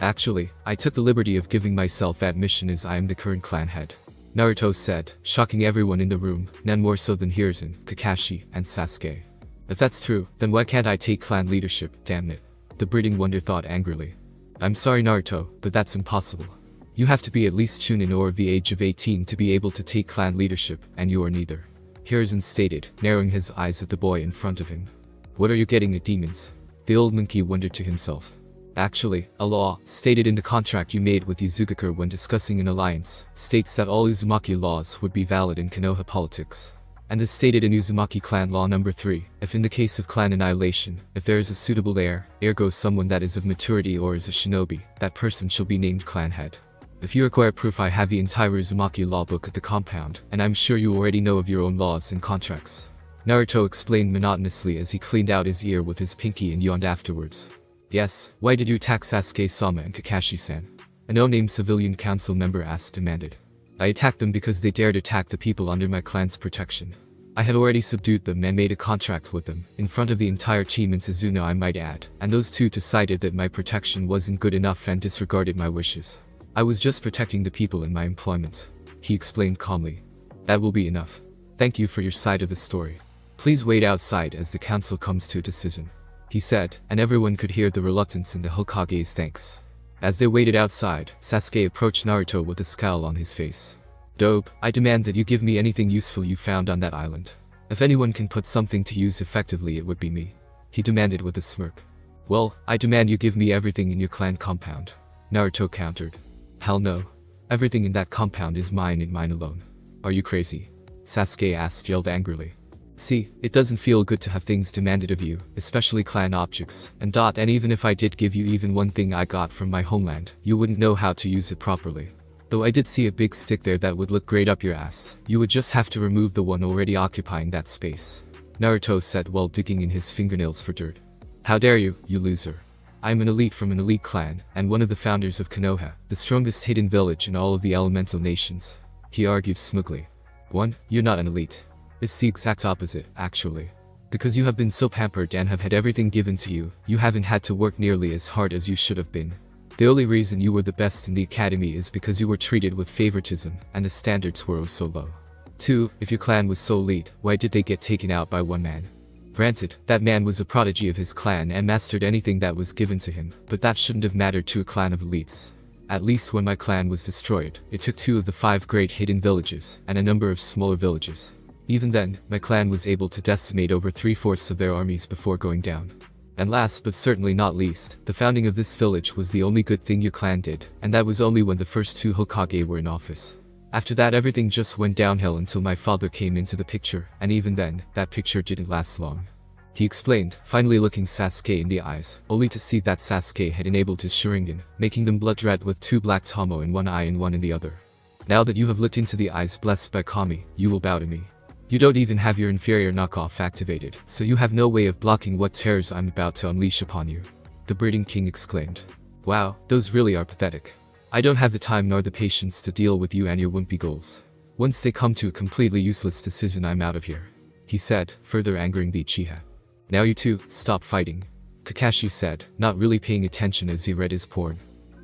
Actually, I took the liberty of giving myself that mission as I am the current clan head. Naruto said, shocking everyone in the room, none more so than Hiruzen, Kakashi, and Sasuke. If that's true, then why can't I take clan leadership, damn it? The breeding wonder thought angrily. I'm sorry Naruto, but that's impossible. You have to be at least Chunin or of the age of 18 to be able to take clan leadership, and you are neither. Hiruzen stated, narrowing his eyes at the boy in front of him. What are you getting at, demons? The old monkey wondered to himself. Actually, a law, stated in the contract you made with Uzumaki when discussing an alliance, states that all Uzumaki laws would be valid in Konoha politics. And as stated in Uzumaki Clan Law No. 3, if in the case of clan annihilation, if there is a suitable heir, ergo someone that is of maturity or is a shinobi, that person shall be named clan head. If you require proof, I have the entire Uzumaki law book at the compound, and I'm sure you already know of your own laws and contracts. Naruto explained monotonously as he cleaned out his ear with his pinky and yawned afterwards. Yes, why did you attack Sasuke-sama and Kakashi-san? A no-name civilian council member asked demanded. I attacked them because they dared attack the people under my clan's protection. I had already subdued them and made a contract with them, in front of the entire team in Suzuno I might add, and those two decided that my protection wasn't good enough and disregarded my wishes. I was just protecting the people in my employment. He explained calmly. That will be enough. Thank you for your side of the story. Please wait outside as the council comes to a decision. He said, and everyone could hear the reluctance in the Hokage's thanks. As they waited outside, Sasuke approached Naruto with a scowl on his face. Dope, I demand that you give me anything useful you found on that island. If anyone can put something to use effectively, it would be me. He demanded with a smirk. Well, I demand you give me everything in your clan compound. Naruto countered. Hell no. Everything in that compound is mine and mine alone. Are you crazy? Sasuke asked, yelled angrily. See, it doesn't feel good to have things demanded of you, especially clan objects, and even if I did give you even one thing I got from my homeland, you wouldn't know how to use it properly. Though I did see a big stick there that would look great up your ass, you would just have to remove the one already occupying that space. Naruto said while digging in his fingernails for dirt. How dare you, you loser. I am an elite from an elite clan, and one of the founders of Konoha, the strongest hidden village in all of the elemental nations. He argued smugly. One, you're not an elite. It's the exact opposite, actually. Because you have been so pampered and have had everything given to you, you haven't had to work nearly as hard as you should have been. The only reason you were the best in the academy is because you were treated with favoritism, and the standards were oh so low. 2. If your clan was so elite, why did they get taken out by one man? Granted, that man was a prodigy of his clan and mastered anything that was given to him, but that shouldn't have mattered to a clan of elites. At least when my clan was destroyed, it took 2 of the 5 great hidden villages, and a number of smaller villages. Even then, my clan was able to decimate over 3/4 of their armies before going down. And last but certainly not least, the founding of this village was the only good thing your clan did, and that was only when the first 2 Hokage were in office. After that, everything just went downhill until my father came into the picture, and even then, that picture didn't last long. He explained, finally looking Sasuke in the eyes, only to see that Sasuke had enabled his Sharingan, making them blood red with 2 black Tomo in one eye and one in the other. Now that you have looked into the eyes blessed by Kami, you will bow to me. You don't even have your inferior knockoff activated, so you have no way of blocking what terrors I'm about to unleash upon you. The Breeding King exclaimed. Wow, those really are pathetic. I don't have the time nor the patience to deal with you and your wimpy goals. Once they come to a completely useless decision, I'm out of here. He said, further angering the Uchiha. Now you two, stop fighting. Kakashi said, not really paying attention as he read his porn.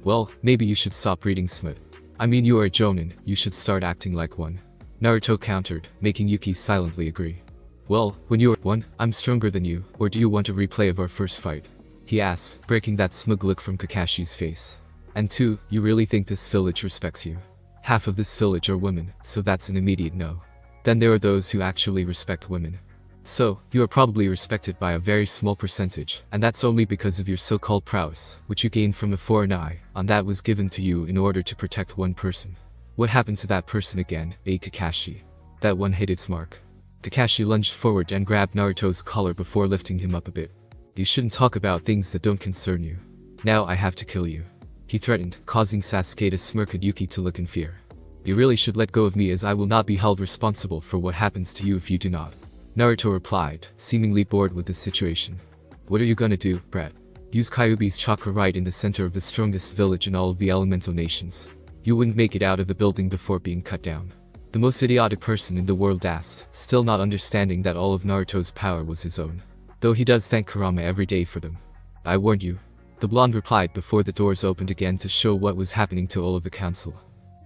Well, maybe you should stop reading smut. I mean, you are a jonin, you should start acting like one. Naruto countered, making Yuki silently agree. Well, when you're one, I'm stronger than you, or do you want a replay of our first fight? He asked, breaking that smug look from Kakashi's face. And 2, you really think this village respects you? Half of this village are women, so that's an immediate no. Then there are those who actually respect women. So, you are probably respected by a very small percentage, and that's only because of your so-called prowess, which you gained from a foreign eye, and that was given to you in order to protect one person. What happened to that person again, Kakashi? That one hit its mark. Kakashi lunged forward and grabbed Naruto's collar before lifting him up a bit. You shouldn't talk about things that don't concern you. Now I have to kill you. He threatened, causing Sasuke to smirk at Yuki to look in fear. You really should let go of me, as I will not be held responsible for what happens to you if you do not. Naruto replied, seemingly bored with the situation. What are you gonna do, brat? Use Kyuubi's chakra right in the center of the strongest village in all of the elemental nations. You wouldn't make it out of the building before being cut down. The most idiotic person in the world asked, still not understanding that all of Naruto's power was his own. Though he does thank Kurama every day for them. I warned you. The blonde replied before the doors opened again to show what was happening to all of the council.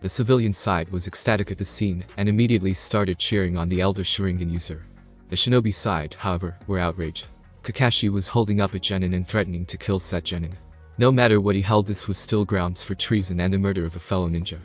The civilian side was ecstatic at the scene and immediately started cheering on the elder Sharingan user. The shinobi side, however, were outraged. Kakashi was holding up a genin and threatening to kill said genin. No matter what he held, this was still grounds for treason and the murder of a fellow ninja.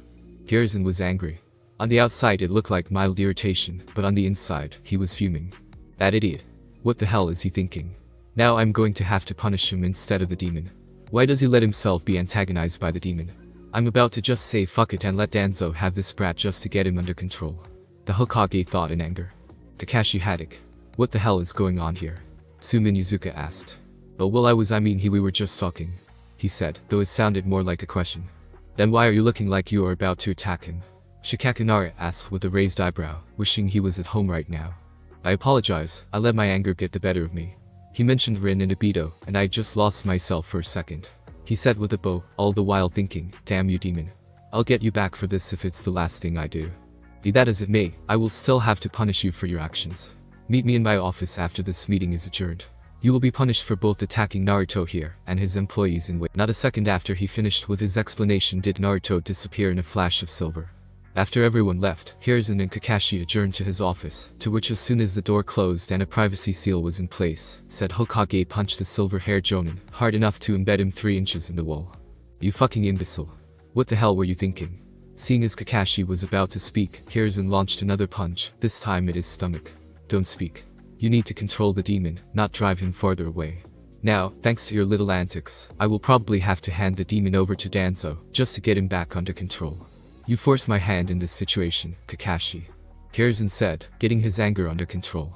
Hiruzen was angry. On the outside it looked like mild irritation, but on the inside, he was fuming. That idiot. What the hell is he thinking? Now I'm going to have to punish him instead of the demon. Why does he let himself be antagonized by the demon? I'm about to just say fuck it and let Danzo have this brat just to get him under control. The Hokage thought in anger. Kakashi Haddock. What the hell is going on here? Sumin Yuzuka asked. Oh well we were just talking. He said, though it sounded more like a question. Then why are you looking like you are about to attack him? Shikakunara asked with a raised eyebrow, wishing he was at home right now. I apologize, I let my anger get the better of me. He mentioned Rin and Obito, and I just lost myself for a second. He said with a bow, all the while thinking, damn you demon. I'll get you back for this if it's the last thing I do. Be that as it may, I will still have to punish you for your actions. Meet me in my office after this meeting is adjourned. You will be punished for both attacking Naruto here and his employees in Not a second after he finished with his explanation did Naruto disappear in a flash of silver. After everyone left, Hiruzen and Kakashi adjourned to his office, to which as soon as the door closed and a privacy seal was in place, said Hokage punched the silver-haired Jonin, hard enough to embed him 3 inches in the wall. You fucking imbecile. What the hell were you thinking? Seeing as Kakashi was about to speak, Hiruzen launched another punch, this time at his stomach. Don't speak. You need to control the demon, not drive him farther away. Now, thanks to your little antics, I will probably have to hand the demon over to Danzo, just to get him back under control. You forced my hand in this situation, Kakashi. Hiruzen said, getting his anger under control.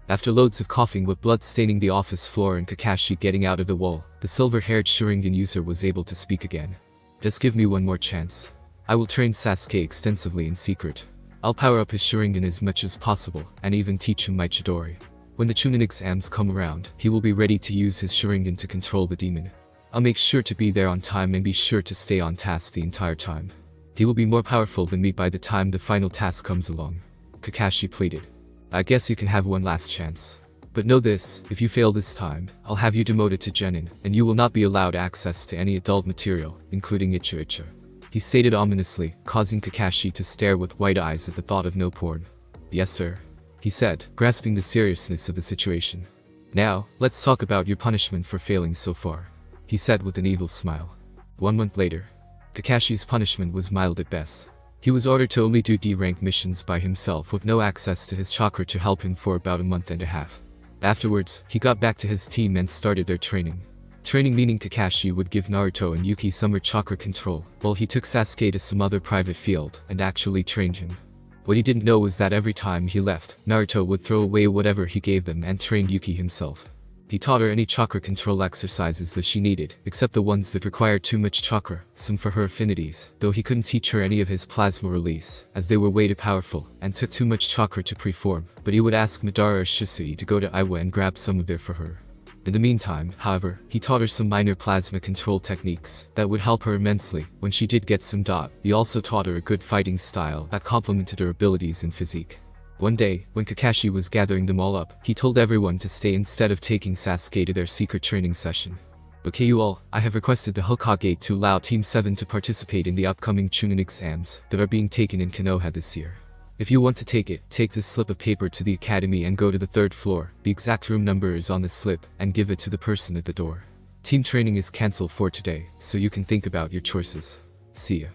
After loads of coughing with blood staining the office floor and Kakashi getting out of the wall, the silver-haired Sharingan user was able to speak again. Just give me one more chance. I will train Sasuke extensively in secret. I'll power up his Sharingan as much as possible, and even teach him my Chidori. When the Chunin exams come around, he will be ready to use his Sharingan to control the demon. I'll make sure to be there on time and be sure to stay on task the entire time. He will be more powerful than me by the time the final task comes along. Kakashi pleaded. I guess you can have one last chance. But know this, if you fail this time, I'll have you demoted to Genin, and you will not be allowed access to any adult material, including Icha Icha. He stated ominously, causing Kakashi to stare with wide eyes at the thought of no porn. Yes sir. He said, grasping the seriousness of the situation. Now, let's talk about your punishment for failing so far. He said with an evil smile. 1 month later. Kakashi's punishment was mild at best. He was ordered to only do D-rank missions by himself with no access to his chakra to help him for about a month and a half. Afterwards, he got back to his team and started their training. Training meaning Kakashi would give Naruto and Yuki summer chakra control, while he took Sasuke to some other private field and actually trained him. What he didn't know was that every time he left, Naruto would throw away whatever he gave them and trained Yuki himself. He taught her any chakra control exercises that she needed, except the ones that required too much chakra, some for her affinities, though he couldn't teach her any of his plasma release, as they were way too powerful, and took too much chakra to preform, but he would ask Madara or Shisui to go to Iwa and grab some of there for her. In the meantime, however, he taught her some minor plasma control techniques that would help her immensely when she did get some dot. He also taught her a good fighting style that complemented her abilities and physique. One day, when Kakashi was gathering them all up, he told everyone to stay instead of taking Sasuke to their secret training session. Okay you all, I have requested the Hokage to allow Team 7 to participate in the upcoming Chunin exams that are being taken in Konoha this year. If you want to take it, take this slip of paper to the academy and go to the 3rd floor, the exact room number is on the slip, and give it to the person at the door. Team training is cancelled for today, so you can think about your choices. See ya.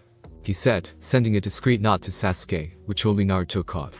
He said, sending a discreet nod to Sasuke, which only Naruto caught.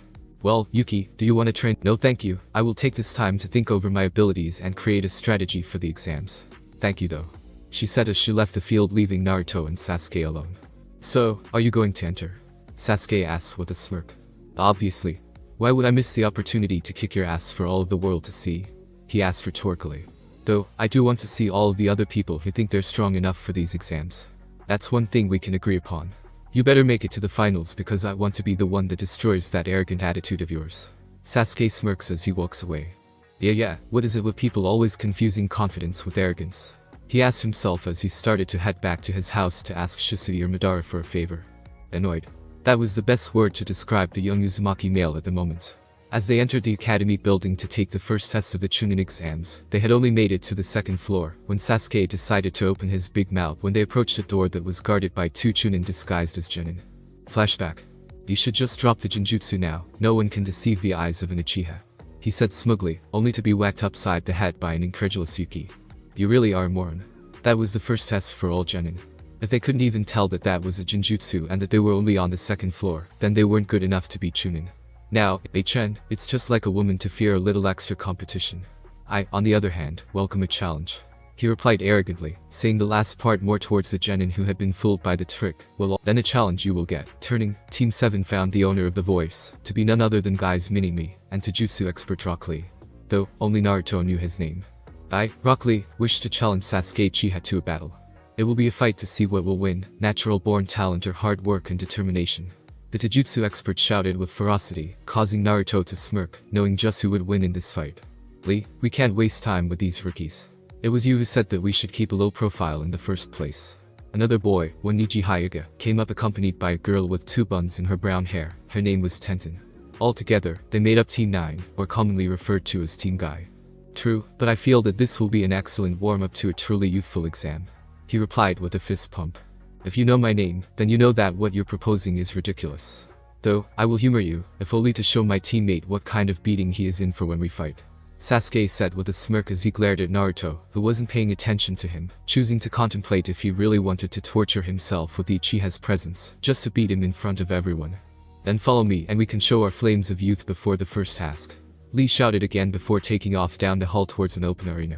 Well, Yuki, do you want to train? No thank you, I will take this time to think over my abilities and create a strategy for the exams. Thank you though. She said as she left the field leaving Naruto and Sasuke alone. So, are you going to enter? Sasuke asked with a smirk. Obviously. Why would I miss the opportunity to kick your ass for all of the world to see? He asked rhetorically. Though, I do want to see all of the other people who think they're strong enough for these exams. That's one thing we can agree upon. You better make it to the finals because I want to be the one that destroys that arrogant attitude of yours. Sasuke smirks as he walks away. Yeah, what is it with people always confusing confidence with arrogance? He asked himself as he started to head back to his house to ask Shisui or Madara for a favor. Annoyed. That was the best word to describe the young Uzumaki male at the moment. As they entered the academy building to take the first test of the Chunin exams, they had only made it to the 2nd floor, when Sasuke decided to open his big mouth when they approached a door that was guarded by 2 Chunin disguised as Genin. Flashback. You should just drop the Jinjutsu now, no one can deceive the eyes of an Uchiha. He said smugly, only to be whacked upside the head by an incredulous Yuki. You really are a moron. That was the first test for all genin. If they couldn't even tell that that was a genjutsu and that they were only on the second floor, then they weren't good enough to beat Chunin. Now, Chen, it's just like a woman to fear a little extra competition. I, on the other hand, welcome a challenge. He replied arrogantly, saying the last part more towards the genin who had been fooled by the trick. Well, then a challenge you will get. Turning, Team 7 found the owner of the voice to be none other than Guy's Mini-Me and Taijutsu expert Rock Lee. Though, only Naruto knew his name. I, Rock Lee, wish to challenge Sasuke Uchiha to a battle. It will be a fight to see what will win, natural-born talent or hard work and determination. The Taijutsu expert shouted with ferocity, causing Naruto to smirk, knowing just who would win in this fight. Lee, we can't waste time with these rookies. It was you who said that we should keep a low profile in the first place. Another boy, Waniji Hyuga, came up accompanied by a girl with 2 buns in her brown hair. Her name was Tenten. Altogether, they made up Team 9, or commonly referred to as Team Guy. True, but I feel that this will be an excellent warm-up to a truly youthful exam. He replied with a fist pump. If you know my name, then you know that what you're proposing is ridiculous. Though, I will humor you, if only to show my teammate what kind of beating he is in for when we fight. Sasuke said with a smirk as he glared at Naruto, who wasn't paying attention to him, choosing to contemplate if he really wanted to torture himself with Uchiha's presence, just to beat him in front of everyone. Then follow me and we can show our flames of youth before the first task. Lee shouted again before taking off down the hall towards an open arena.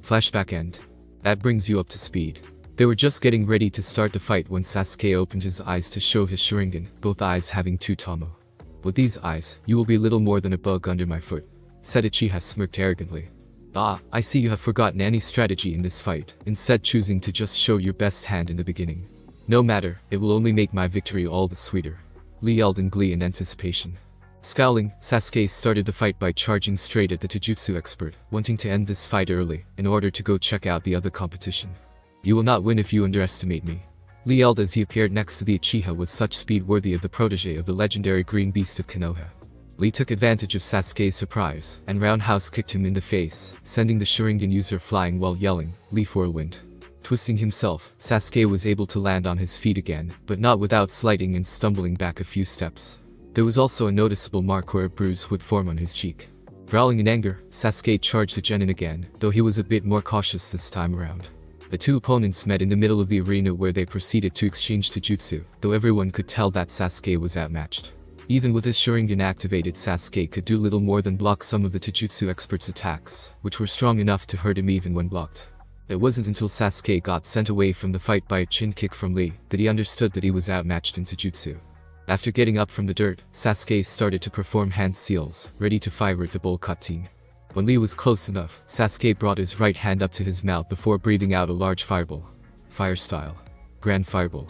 Flashback end. That brings you up to speed. They were just getting ready to start the fight when Sasuke opened his eyes to show his Sharingan, both eyes having 2 tomo. With these eyes, you will be little more than a bug under my foot, said Uchiha smirked arrogantly. Ah, I see you have forgotten any strategy in this fight, instead choosing to just show your best hand in the beginning. No matter, it will only make my victory all the sweeter. Lee yelled in glee and anticipation. Scowling, Sasuke started the fight by charging straight at the Taijutsu expert, wanting to end this fight early, in order to go check out the other competition. You will not win if you underestimate me. Lee yelled as he appeared next to the Uchiha with such speed worthy of the protege of the legendary green beast of Konoha. Lee took advantage of Sasuke's surprise, and roundhouse kicked him in the face, sending the Sharingan user flying while yelling, "Lee for a wind." Twisting himself, Sasuke was able to land on his feet again, but not without sliding and stumbling back a few steps. There was also a noticeable mark where a bruise would form on his cheek. Growling in anger, Sasuke charged the genin again, though he was a bit more cautious this time around. The 2 opponents met in the middle of the arena where they proceeded to exchange taijutsu, though everyone could tell that Sasuke was outmatched. Even with his Sharingan activated, Sasuke could do little more than block some of the Taijutsu expert's attacks, which were strong enough to hurt him even when blocked. It wasn't until Sasuke got sent away from the fight by a chin kick from Lee that he understood that he was outmatched in Taijutsu. After getting up from the dirt, Sasuke started to perform hand seals, ready to fire at the bowl cut team. When Lee was close enough, Sasuke brought his right hand up to his mouth before breathing out a large fireball. Fire style. Grand fireball.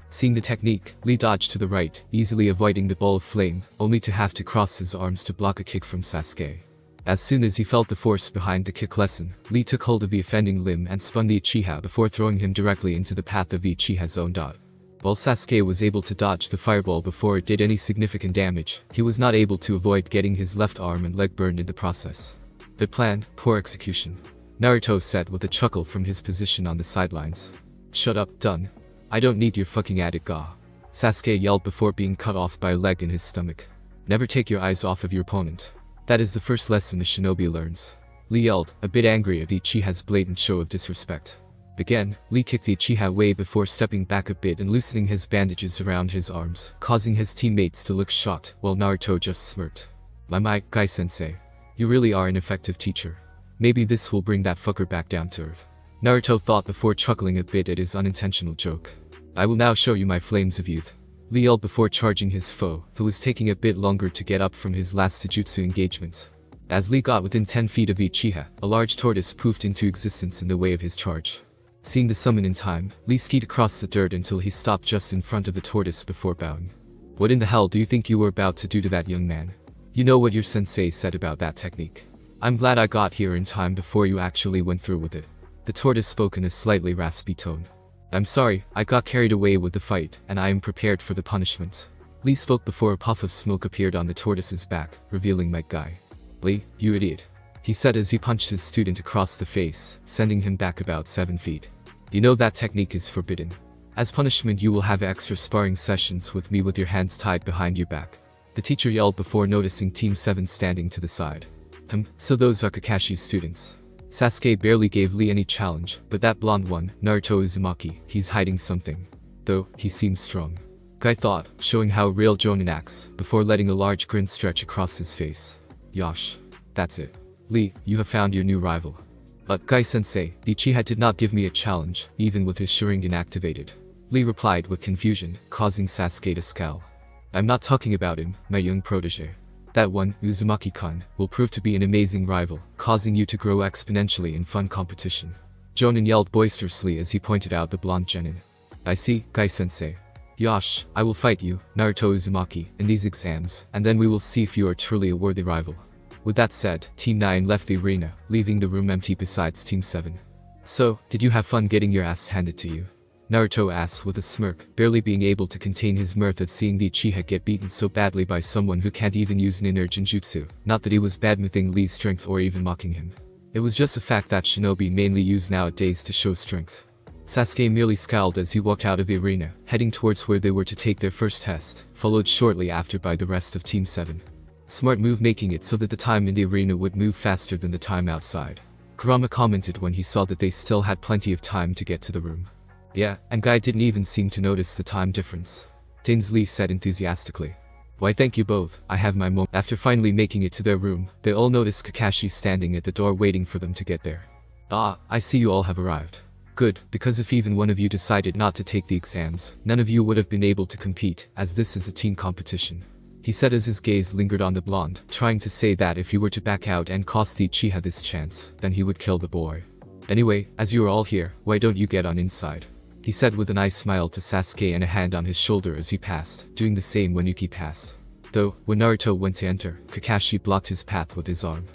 Seeing the technique, Lee dodged to the right, easily avoiding the ball of flame, only to have to cross his arms to block a kick from Sasuke. As soon as he felt the force behind the kick lessen, Lee took hold of the offending limb and spun the Uchiha before throwing him directly into the path of the Uchiha's own dot. While Sasuke was able to dodge the fireball before it did any significant damage, he was not able to avoid getting his left arm and leg burned in the process. The plan, poor execution. Naruto said with a chuckle from his position on the sidelines. Shut up, done. I don't need your fucking added ga. Sasuke yelled before being cut off by a leg in his stomach. Never take your eyes off of your opponent. That is the first lesson a shinobi learns. Lee yelled, a bit angry at the Uchiha's blatant show of disrespect. Again, Lee kicked the Uchiha away before stepping back a bit and loosening his bandages around his arms, causing his teammates to look shocked, while Naruto just smirked. My, Guy-sensei. You really are an effective teacher. Maybe this will bring that fucker back down to earth. Naruto thought before chuckling a bit at his unintentional joke. I will now show you my flames of youth. Lee yelled before charging his foe, who was taking a bit longer to get up from his last taijutsu engagement. As Lee got within 10 feet of Uchiha, a large tortoise poofed into existence in the way of his charge. Seeing the summon in time, Lee skied across the dirt until he stopped just in front of the tortoise before bowing. What in the hell do you think you were about to do to that young man? You know what your sensei said about that technique. I'm glad I got here in time before you actually went through with it. The tortoise spoke in a slightly raspy tone. I'm sorry, I got carried away with the fight, and I am prepared for the punishment. Lee spoke before a puff of smoke appeared on the tortoise's back, revealing Might Guy. Lee, you idiot. He said as he punched his student across the face, sending him back about 7 feet. You know that technique is forbidden. As punishment you will have extra sparring sessions with me with your hands tied behind your back. The teacher yelled before noticing Team 7 standing to the side. So those are Kakashi's students. Sasuke barely gave Lee any challenge, but that blonde one, Naruto Uzumaki, he's hiding something. Though, he seems strong. Guy thought, showing how real Jonin acts, before letting a large grin stretch across his face. Yosh. That's it. Lee, you have found your new rival. But Guy-sensei, the Uchiha did not give me a challenge, even with his Sharingan activated. Lee replied with confusion, causing Sasuke to scowl. I'm not talking about him, my young protege. That one, Uzumaki-kun, will prove to be an amazing rival, causing you to grow exponentially in fun competition. Jonin yelled boisterously as he pointed out the blonde genin. I see, Guy-sensei. Yosh, I will fight you, Naruto Uzumaki, in these exams, and then we will see if you are truly a worthy rival. With that said, Team 9 left the arena, leaving the room empty besides Team 7. So, did you have fun getting your ass handed to you? Naruto asked with a smirk, barely being able to contain his mirth at seeing the Uchiha get beaten so badly by someone who can't even use Nin or Genjutsu. Not that he was badmouthing Lee's strength or even mocking him. It was just a fact that shinobi mainly use nowadays to show strength. Sasuke merely scowled as he walked out of the arena, heading towards where they were to take their first test, followed shortly after by the rest of Team 7. Smart move, making it so that the time in the arena would move faster than the time outside. Kurama commented when he saw that they still had plenty of time to get to the room. Yeah, and Guy didn't even seem to notice the time difference. Tinsley said enthusiastically. Why thank you both, I have my moment. After finally making it to their room, they all noticed Kakashi standing at the door waiting for them to get there. Ah, I see you all have arrived. Good, because if even one of you decided not to take the exams, none of you would have been able to compete, as this is a team competition. He said as his gaze lingered on the blonde, trying to say that if he were to back out and cost the Uchiha this chance, then he would kill the boy. Anyway, as you are all here, why don't you get on inside? He said with a nice smile to Sasuke and a hand on his shoulder as he passed, doing the same when Yuki passed. Though, when Naruto went to enter, Kakashi blocked his path with his arm.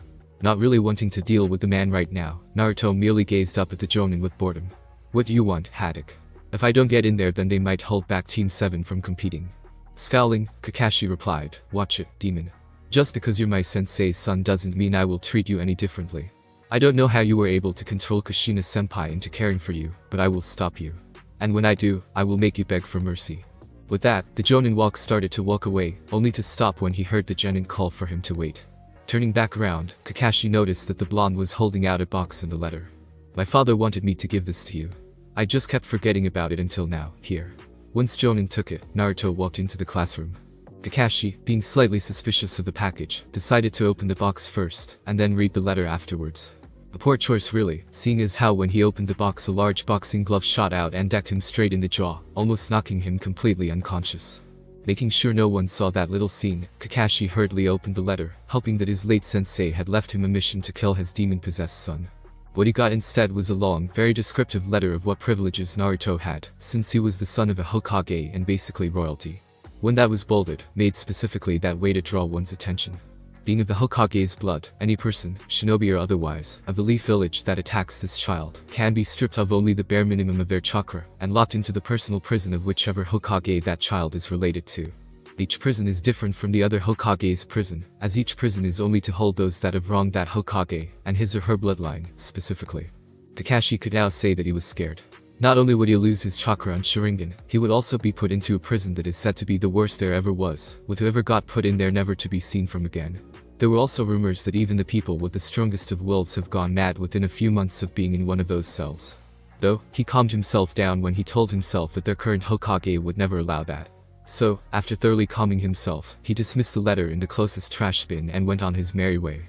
Not really wanting to deal with the man right now, Naruto merely gazed up at the Jonin with boredom. What do you want, Haddock? If I don't get in there then they might hold back Team 7 from competing. Scowling, Kakashi replied, watch it, demon. Just because you're my sensei's son doesn't mean I will treat you any differently. I don't know how you were able to control Kushina-senpai into caring for you, but I will stop you. And when I do, I will make you beg for mercy. With that, the Jonin started to walk away, only to stop when he heard the genin call for him to wait. Turning back around, Kakashi noticed that the blonde was holding out a box and a letter. My father wanted me to give this to you. I just kept forgetting about it until now, here. Once Jonin took it, Naruto walked into the classroom. Kakashi, being slightly suspicious of the package, decided to open the box first, and then read the letter afterwards. A poor choice really, seeing as how when he opened the box a large boxing glove shot out and decked him straight in the jaw, almost knocking him completely unconscious. Making sure no one saw that little scene, Kakashi hurriedly opened the letter, hoping that his late sensei had left him a mission to kill his demon-possessed son. What he got instead was a long, very descriptive letter of what privileges Naruto had, since he was the son of a Hokage and basically royalty. One that was bolded, made specifically that way to draw one's attention. Being of the Hokage's blood, any person, shinobi or otherwise, of the Leaf village that attacks this child, can be stripped of only the bare minimum of their chakra, and locked into the personal prison of whichever Hokage that child is related to. Each prison is different from the other Hokage's prison, as each prison is only to hold those that have wronged that Hokage, and his or her bloodline, specifically. Kakashi could now say that he was scared. Not only would he lose his chakra on Sharingan, he would also be put into a prison that is said to be the worst there ever was, with whoever got put in there never to be seen from again. There were also rumors that even the people with the strongest of wills have gone mad within a few months of being in one of those cells. Though, he calmed himself down when he told himself that their current Hokage would never allow that. So, after thoroughly calming himself, he dismissed the letter in the closest trash bin and went on his merry way.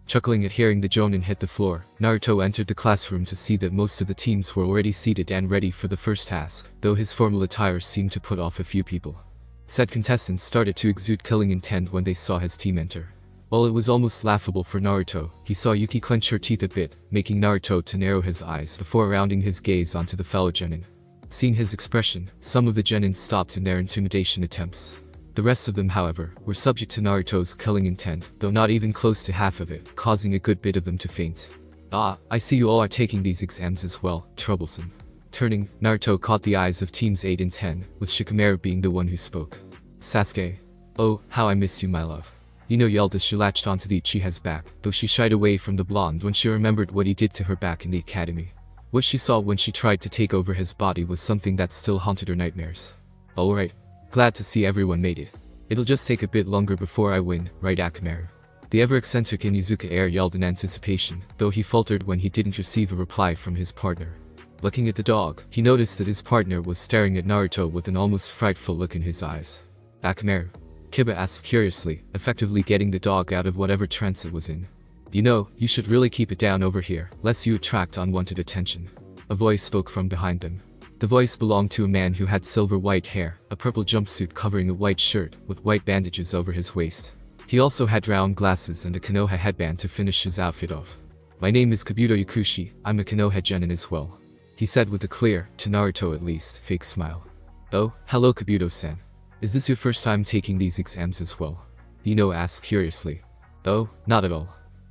Chuckling at hearing the Jonin hit the floor, Naruto entered the classroom to see that most of the teams were already seated and ready for the first task, though his formal attire seemed to put off a few people. Said contestants started to exude killing intent when they saw his team enter. While it was almost laughable for Naruto, he saw Yuki clench her teeth a bit, making Naruto to narrow his eyes before rounding his gaze onto the fellow genin. Seeing his expression, some of the genin stopped in their intimidation attempts. The rest of them, however, were subject to Naruto's killing intent, though not even close to half of it, causing a good bit of them to faint. Ah, I see you all are taking these exams as well, troublesome. Turning, Naruto caught the eyes of teams 8 and 10, with Shikamaru being the one who spoke. Sasuke. Oh, how I missed you, my love. You know, yelled as she latched onto the Uchiha's back, though she shied away from the blonde when she remembered what he did to her back in the academy. What she saw when she tried to take over his body was something that still haunted her nightmares. Alright. Glad to see everyone made it. It'll just take a bit longer before I win, right Akamaru? The ever-eccentric Inizuka heir yelled in anticipation, though he faltered when he didn't receive a reply from his partner. Looking at the dog, he noticed that his partner was staring at Naruto with an almost frightful look in his eyes. Akamaru? Kiba asked curiously, effectively getting the dog out of whatever trance it was in. You know, you should really keep it down over here, lest you attract unwanted attention. A voice spoke from behind them. The voice belonged to a man who had silver-white hair, a purple jumpsuit covering a white shirt, with white bandages over his waist. He also had round glasses and a Konoha headband to finish his outfit off. My name is Kabuto Yakushi, I'm a Konoha genin as well. He said with a clear, to Naruto at least, fake smile. Oh, hello Kabuto-san. Is this your first time taking these exams as well? Ino asked curiously. Oh, not at all.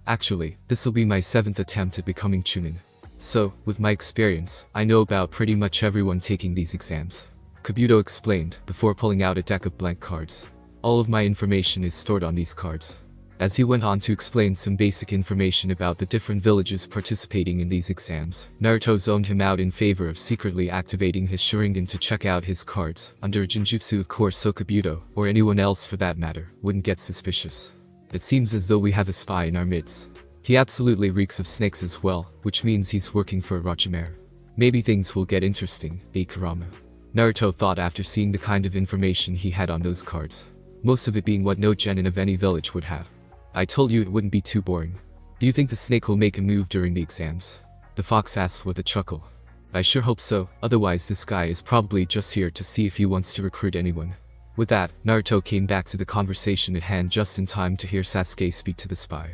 Actually, this'll be my 7th attempt at becoming Chunin. So, with my experience, I know about pretty much everyone taking these exams. Kabuto explained, before pulling out a deck of blank cards. All of my information is stored on these cards. As he went on to explain some basic information about the different villages participating in these exams, Naruto zoned him out in favor of secretly activating his Sharingan to check out his cards, under a Genjutsu of course, so Kabuto, or anyone else for that matter, wouldn't get suspicious. It seems as though we have a spy in our midst. He absolutely reeks of snakes as well, which means he's working for Orochimaru. Maybe things will get interesting, Kurama. Naruto thought after seeing the kind of information he had on those cards. Most of it being what no genin of any village would have. I told you it wouldn't be too boring. Do you think the snake will make a move during the exams? The fox asked with a chuckle. I sure hope so, otherwise this guy is probably just here to see if he wants to recruit anyone. With that, Naruto came back to the conversation at hand just in time to hear Sasuke speak to the spy.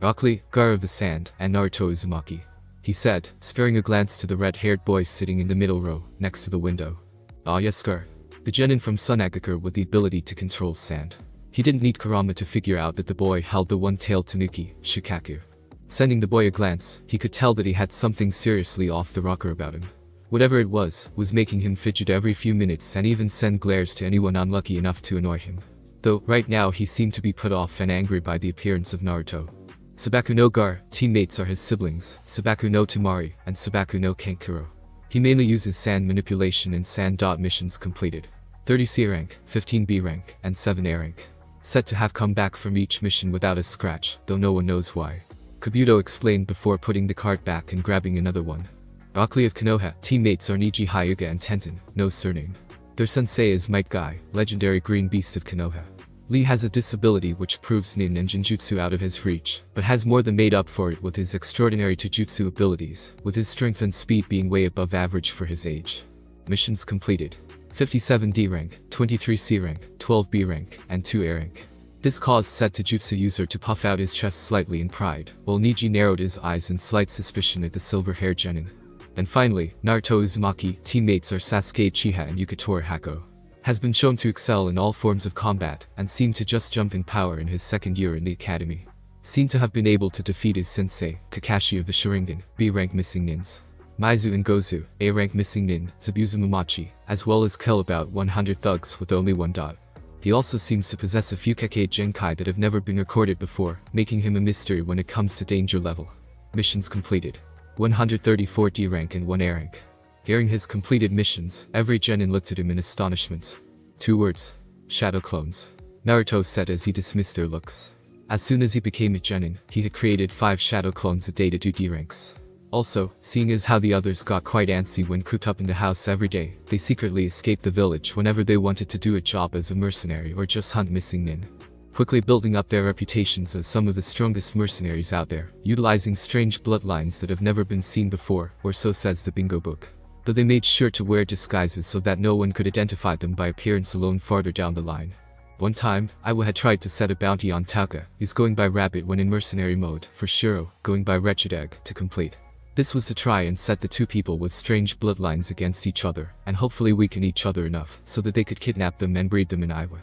Rockley, Gar of the Sand, and Naruto Uzumaki. He said, sparing a glance to the red-haired boy sitting in the middle row, next to the window. Ah yes Gar. The genin from Sunagaker with the ability to control sand. He didn't need Kurama to figure out that the boy held the one-tailed Tanuki, Shikaku. Sending the boy a glance, he could tell that he had something seriously off the rocker about him. Whatever it was making him fidget every few minutes and even send glares to anyone unlucky enough to annoy him. Though, right now he seemed to be put off and angry by the appearance of Naruto. Sabaku no Gar, teammates are his siblings, Sabaku no Tamari, and Sabaku no Kankuro. He mainly uses sand manipulation and sand. Missions completed. 30 C rank, 15 B rank, and 7 A rank. Said to have come back from each mission without a scratch, though no one knows why. Kabuto explained before putting the card back and grabbing another one. Rockley of Konoha, teammates are Niji Hyuga and Tenten, no surname. Their sensei is Might Guy, legendary green beast of Konoha. Lee has a disability which proves nin and genjutsu out of his reach, but has more than made up for it with his extraordinary taijutsu abilities, with his strength and speed being way above average for his age. Missions completed. 57 D rank, 23 C rank, 12 B rank, and 2 A rank. This caused said taijutsu user to puff out his chest slightly in pride, while Niji narrowed his eyes in slight suspicion at the silver-haired genin. And finally, Naruto Uzumaki, teammates are Sasuke Uchiha and Yukatora Hako. Has been shown to excel in all forms of combat, and seemed to just jump in power in his second year in the academy. Seemed to have been able to defeat his sensei, Kakashi of the Sharingan, B-rank missing nins. Maizu and Gozu, A-rank missing nin, Zabuza Mumachi, as well as kill about 100 thugs with only one dot. He also seems to possess a few Kekkei Genkai that have never been recorded before, making him a mystery when it comes to danger level. Missions completed. 134 D rank and 1 A rank. Hearing his completed missions, every genin looked at him in astonishment. 2 words. Shadow clones. Naruto said as he dismissed their looks. As soon as he became a genin, he had created 5 shadow clones a day to do D ranks. Also, seeing as how the others got quite antsy when cooped up in the house every day, they secretly escaped the village whenever they wanted to do a job as a mercenary or just hunt missing nin. Quickly building up their reputations as some of the strongest mercenaries out there, utilizing strange bloodlines that have never been seen before, or so says the bingo book. Though they made sure to wear disguises so that no one could identify them by appearance alone farther down the line. One time, Iwa had tried to set a bounty on Tauka, who's going by Rabbit when in mercenary mode, for Shiro, going by Wretched Egg, to complete. This was to try and set the two people with strange bloodlines against each other, and hopefully weaken each other enough so that they could kidnap them and breed them in Iwa.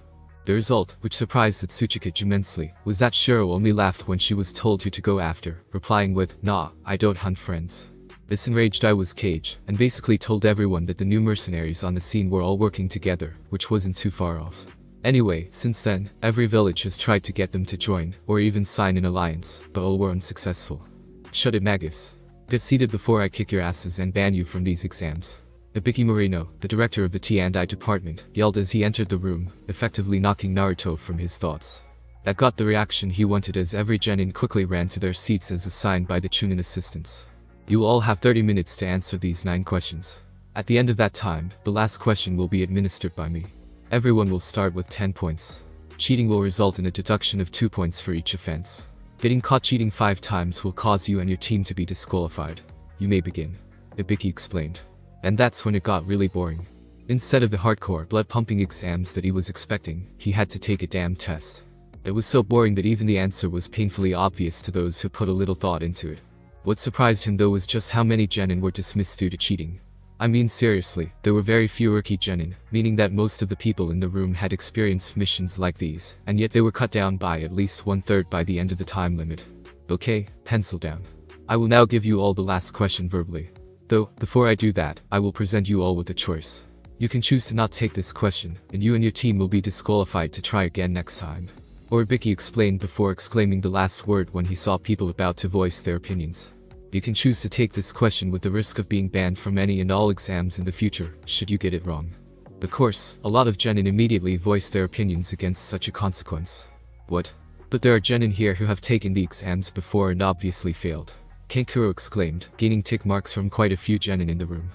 The result, which surprised Tsuchika immensely, was that Shiro only laughed when she was told who to go after, replying with, "Nah, I don't hunt friends." This enraged Iwa's cage, and basically told everyone that the new mercenaries on the scene were all working together, which wasn't too far off. Anyway, since then, every village has tried to get them to join, or even sign an alliance, but all were unsuccessful. Shut it Magus. Get seated before I kick your asses and ban you from these exams. Ibiki Morino, the director of the T&I department, yelled as he entered the room, effectively knocking Naruto from his thoughts. That got the reaction he wanted as every genin quickly ran to their seats as assigned by the Chunin assistants. You will all have 30 minutes to answer these 9 questions. At the end of that time, the last question will be administered by me. Everyone will start with 10 points. Cheating will result in a deduction of 2 points for each offense. Getting caught cheating 5 times will cause you and your team to be disqualified. You may begin, Ibiki explained. And that's when it got really boring. Instead of the hardcore, blood-pumping exams that he was expecting, he had to take a damn test. It was so boring that even the answer was painfully obvious to those who put a little thought into it. What surprised him though was just how many genin were dismissed due to cheating. I mean seriously, there were very few rookie genin, meaning that most of the people in the room had experienced missions like these, and yet they were cut down by at least 1/3 by the end of the time limit. Okay, pencil down. I will now give you all the last question verbally. Though, before I do that, I will present you all with a choice. You can choose to not take this question, and you and your team will be disqualified to try again next time. Or Ibiki explained before exclaiming the last word when he saw people about to voice their opinions. You can choose to take this question with the risk of being banned from any and all exams in the future, should you get it wrong. Of course, a lot of genin immediately voiced their opinions against such a consequence. What? But there are genin here who have taken the exams before and obviously failed. Kenkuro exclaimed, gaining tick marks from quite a few genin in the room.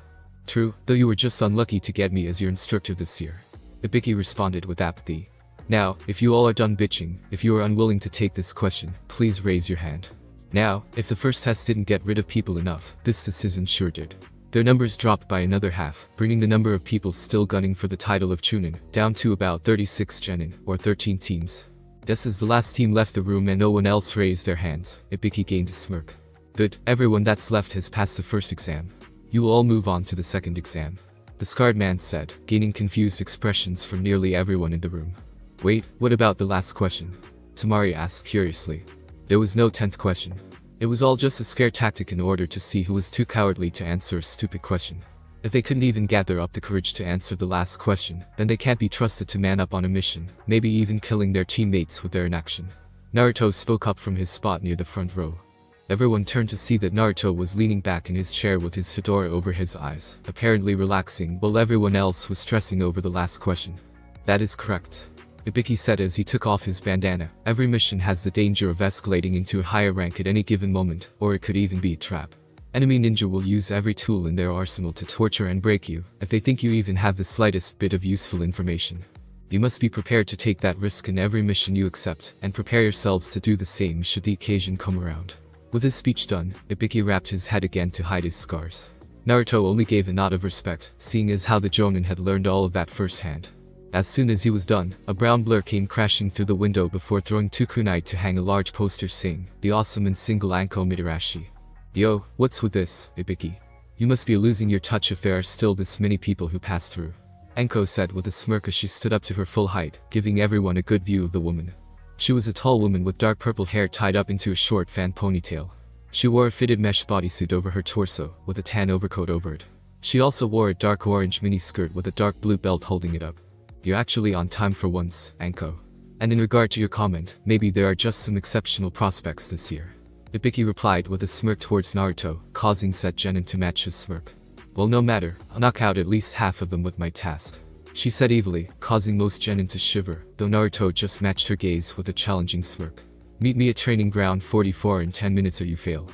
True, though you were just unlucky to get me as your instructor this year. Ibiki responded with apathy. Now, if you all are done bitching, if you are unwilling to take this question, please raise your hand. Now, if the first test didn't get rid of people enough, this decision sure did. Their numbers dropped by another half, bringing the number of people still gunning for the title of Chunin down to about 36 genin, or 13 teams. Just as the last team left the room and no one else raised their hands, Ibiki gained a smirk. Good, everyone that's left has passed the first exam. You will all move on to the second exam. The scarred man said, gaining confused expressions from nearly everyone in the room. Wait, what about the last question? Tamari asked curiously. There was no 10th question. It was all just a scare tactic in order to see who was too cowardly to answer a stupid question. If they couldn't even gather up the courage to answer the last question, then they can't be trusted to man up on a mission, maybe even killing their teammates with their inaction. Naruto spoke up from his spot near the front row. Everyone turned to see that Naruto was leaning back in his chair with his fedora over his eyes, apparently relaxing while everyone else was stressing over the last question. That is correct, Ibiki said as he took off his bandana. Every mission has the danger of escalating into a higher rank at any given moment, or it could even be a trap. Enemy ninja will use every tool in their arsenal to torture and break you, if they think you even have the slightest bit of useful information. You must be prepared to take that risk in every mission you accept, and prepare yourselves to do the same should the occasion come around. With his speech done, Ibiki wrapped his head again to hide his scars. Naruto only gave a nod of respect, seeing as how the Jonin had learned all of that firsthand. As soon as he was done, a brown blur came crashing through the window before throwing 2 kunai to hang a large poster saying, "The awesome and single Anko Mitarashi." Yo, what's with this, Ibiki? You must be losing your touch if there are still this many people who pass through. Anko said with a smirk as she stood up to her full height, giving everyone a good view of the woman. She was a tall woman with dark purple hair tied up into a short fan ponytail. She wore a fitted mesh bodysuit over her torso, with a tan overcoat over it. She also wore a dark orange miniskirt with a dark blue belt holding it up. You're actually on time for once, Anko. And in regard to your comment, maybe there are just some exceptional prospects this year. Ibiki replied with a smirk towards Naruto, causing said genin to match his smirk. Well, no matter, I'll knock out at least half of them with my task, she said evilly, causing most genin to shiver, though Naruto just matched her gaze with a challenging smirk. Meet me at training ground 44 in 10 minutes or you fail.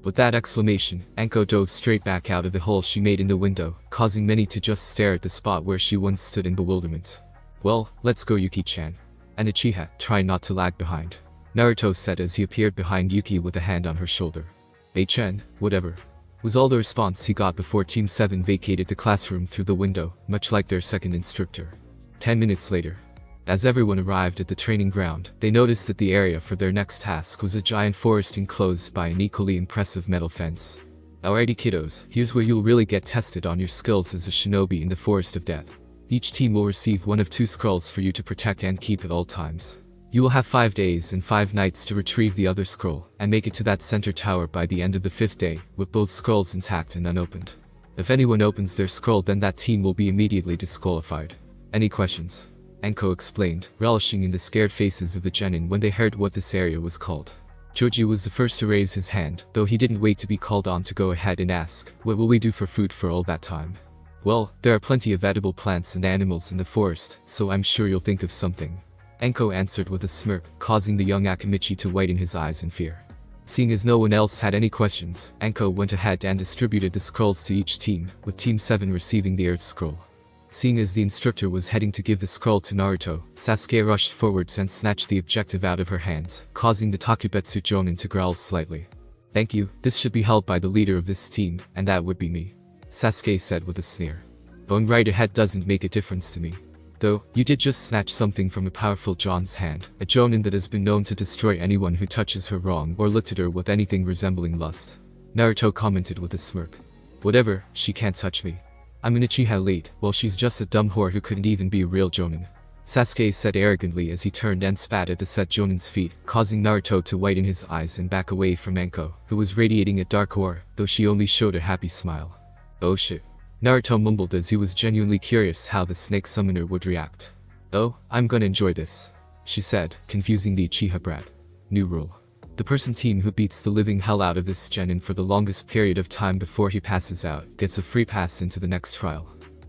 With that exclamation, Anko dove straight back out of the hole she made in the window, causing many to just stare at the spot where she once stood in bewilderment. Well, let's go Yuki-chan. And Uchiha, try not to lag behind, Naruto said as he appeared behind Yuki with a hand on her shoulder. Hey-chan, whatever, was all the response he got before Team 7 vacated the classroom through the window, much like their second instructor. 10 minutes later, as everyone arrived at the training ground, they noticed that the area for their next task was a giant forest enclosed by an equally impressive metal fence. Alrighty kiddos, here's where you'll really get tested on your skills as a shinobi in the Forest of Death. Each team will receive one of 2 scrolls for you to protect and keep at all times. You will have 5 days and 5 nights to retrieve the other scroll, and make it to that center tower by the end of the 5th day, with both scrolls intact and unopened. If anyone opens their scroll, then that team will be immediately disqualified. Any questions? Anko explained, relishing in the scared faces of the genin when they heard what this area was called. Joji was the first to raise his hand, though he didn't wait to be called on to go ahead and ask, what will we do for food for all that time? Well, there are plenty of edible plants and animals in the forest, so I'm sure you'll think of something. Enko answered with a smirk, causing the young Akimichi to widen his eyes in fear. Seeing as no one else had any questions, Enko went ahead and distributed the scrolls to each team, with Team 7 receiving the Earth Scroll. Seeing as the instructor was heading to give the scroll to Naruto, Sasuke rushed forwards and snatched the objective out of her hands, causing the Takubetsu Jonin to growl slightly. "Thank you, this should be held by the leader of this team, and that would be me," Sasuke said with a sneer. "Going right ahead doesn't make a difference to me. Though, you did just snatch something from a powerful Jonin's hand, a Jonin that has been known to destroy anyone who touches her wrong or looked at her with anything resembling lust," Naruto commented with a smirk. "Whatever, she can't touch me. I'm an Uchiha late, while she's just a dumb whore who couldn't even be a real Jonin," Sasuke said arrogantly as he turned and spat at the said Jonin's feet, causing Naruto to widen his eyes and back away from Enko, who was radiating a dark aura, though she only showed a happy smile. "Oh shit," Naruto mumbled as he was genuinely curious how the snake summoner would react. "Oh, I'm gonna enjoy this," she said, confusing the Uchiha brat. New rule. The person team who beats the living hell out of this genin for the longest period of time before he passes out gets a free pass into the next trial.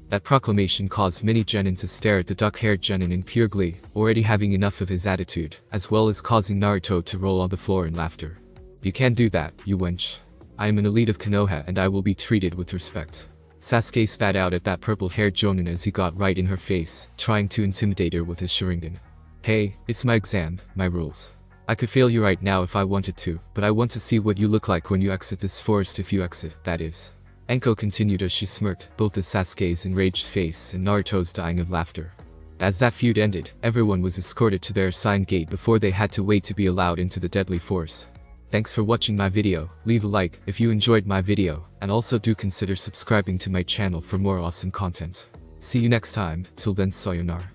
That proclamation caused many genin to stare at the duck-haired genin in pure glee, already having enough of his attitude, as well as causing Naruto to roll on the floor in laughter. "You can't do that, you wench. I am an elite of Konoha and I will be treated with respect," Sasuke spat out at that purple-haired Jonin as he got right in her face, trying to intimidate her with his Sharingan. "Hey, it's my exam, my rules. I could fail you right now if I wanted to, but I want to see what you look like when you exit this forest, if you exit, that is," Enko continued as she smirked, both at Sasuke's enraged face and Naruto's dying of laughter. As that feud ended, everyone was escorted to their assigned gate before they had to wait to be allowed into the deadly forest. Thanks for watching my video, leave a like if you enjoyed my video, and also do consider subscribing to my channel for more awesome content. See you next time, till then sayonara.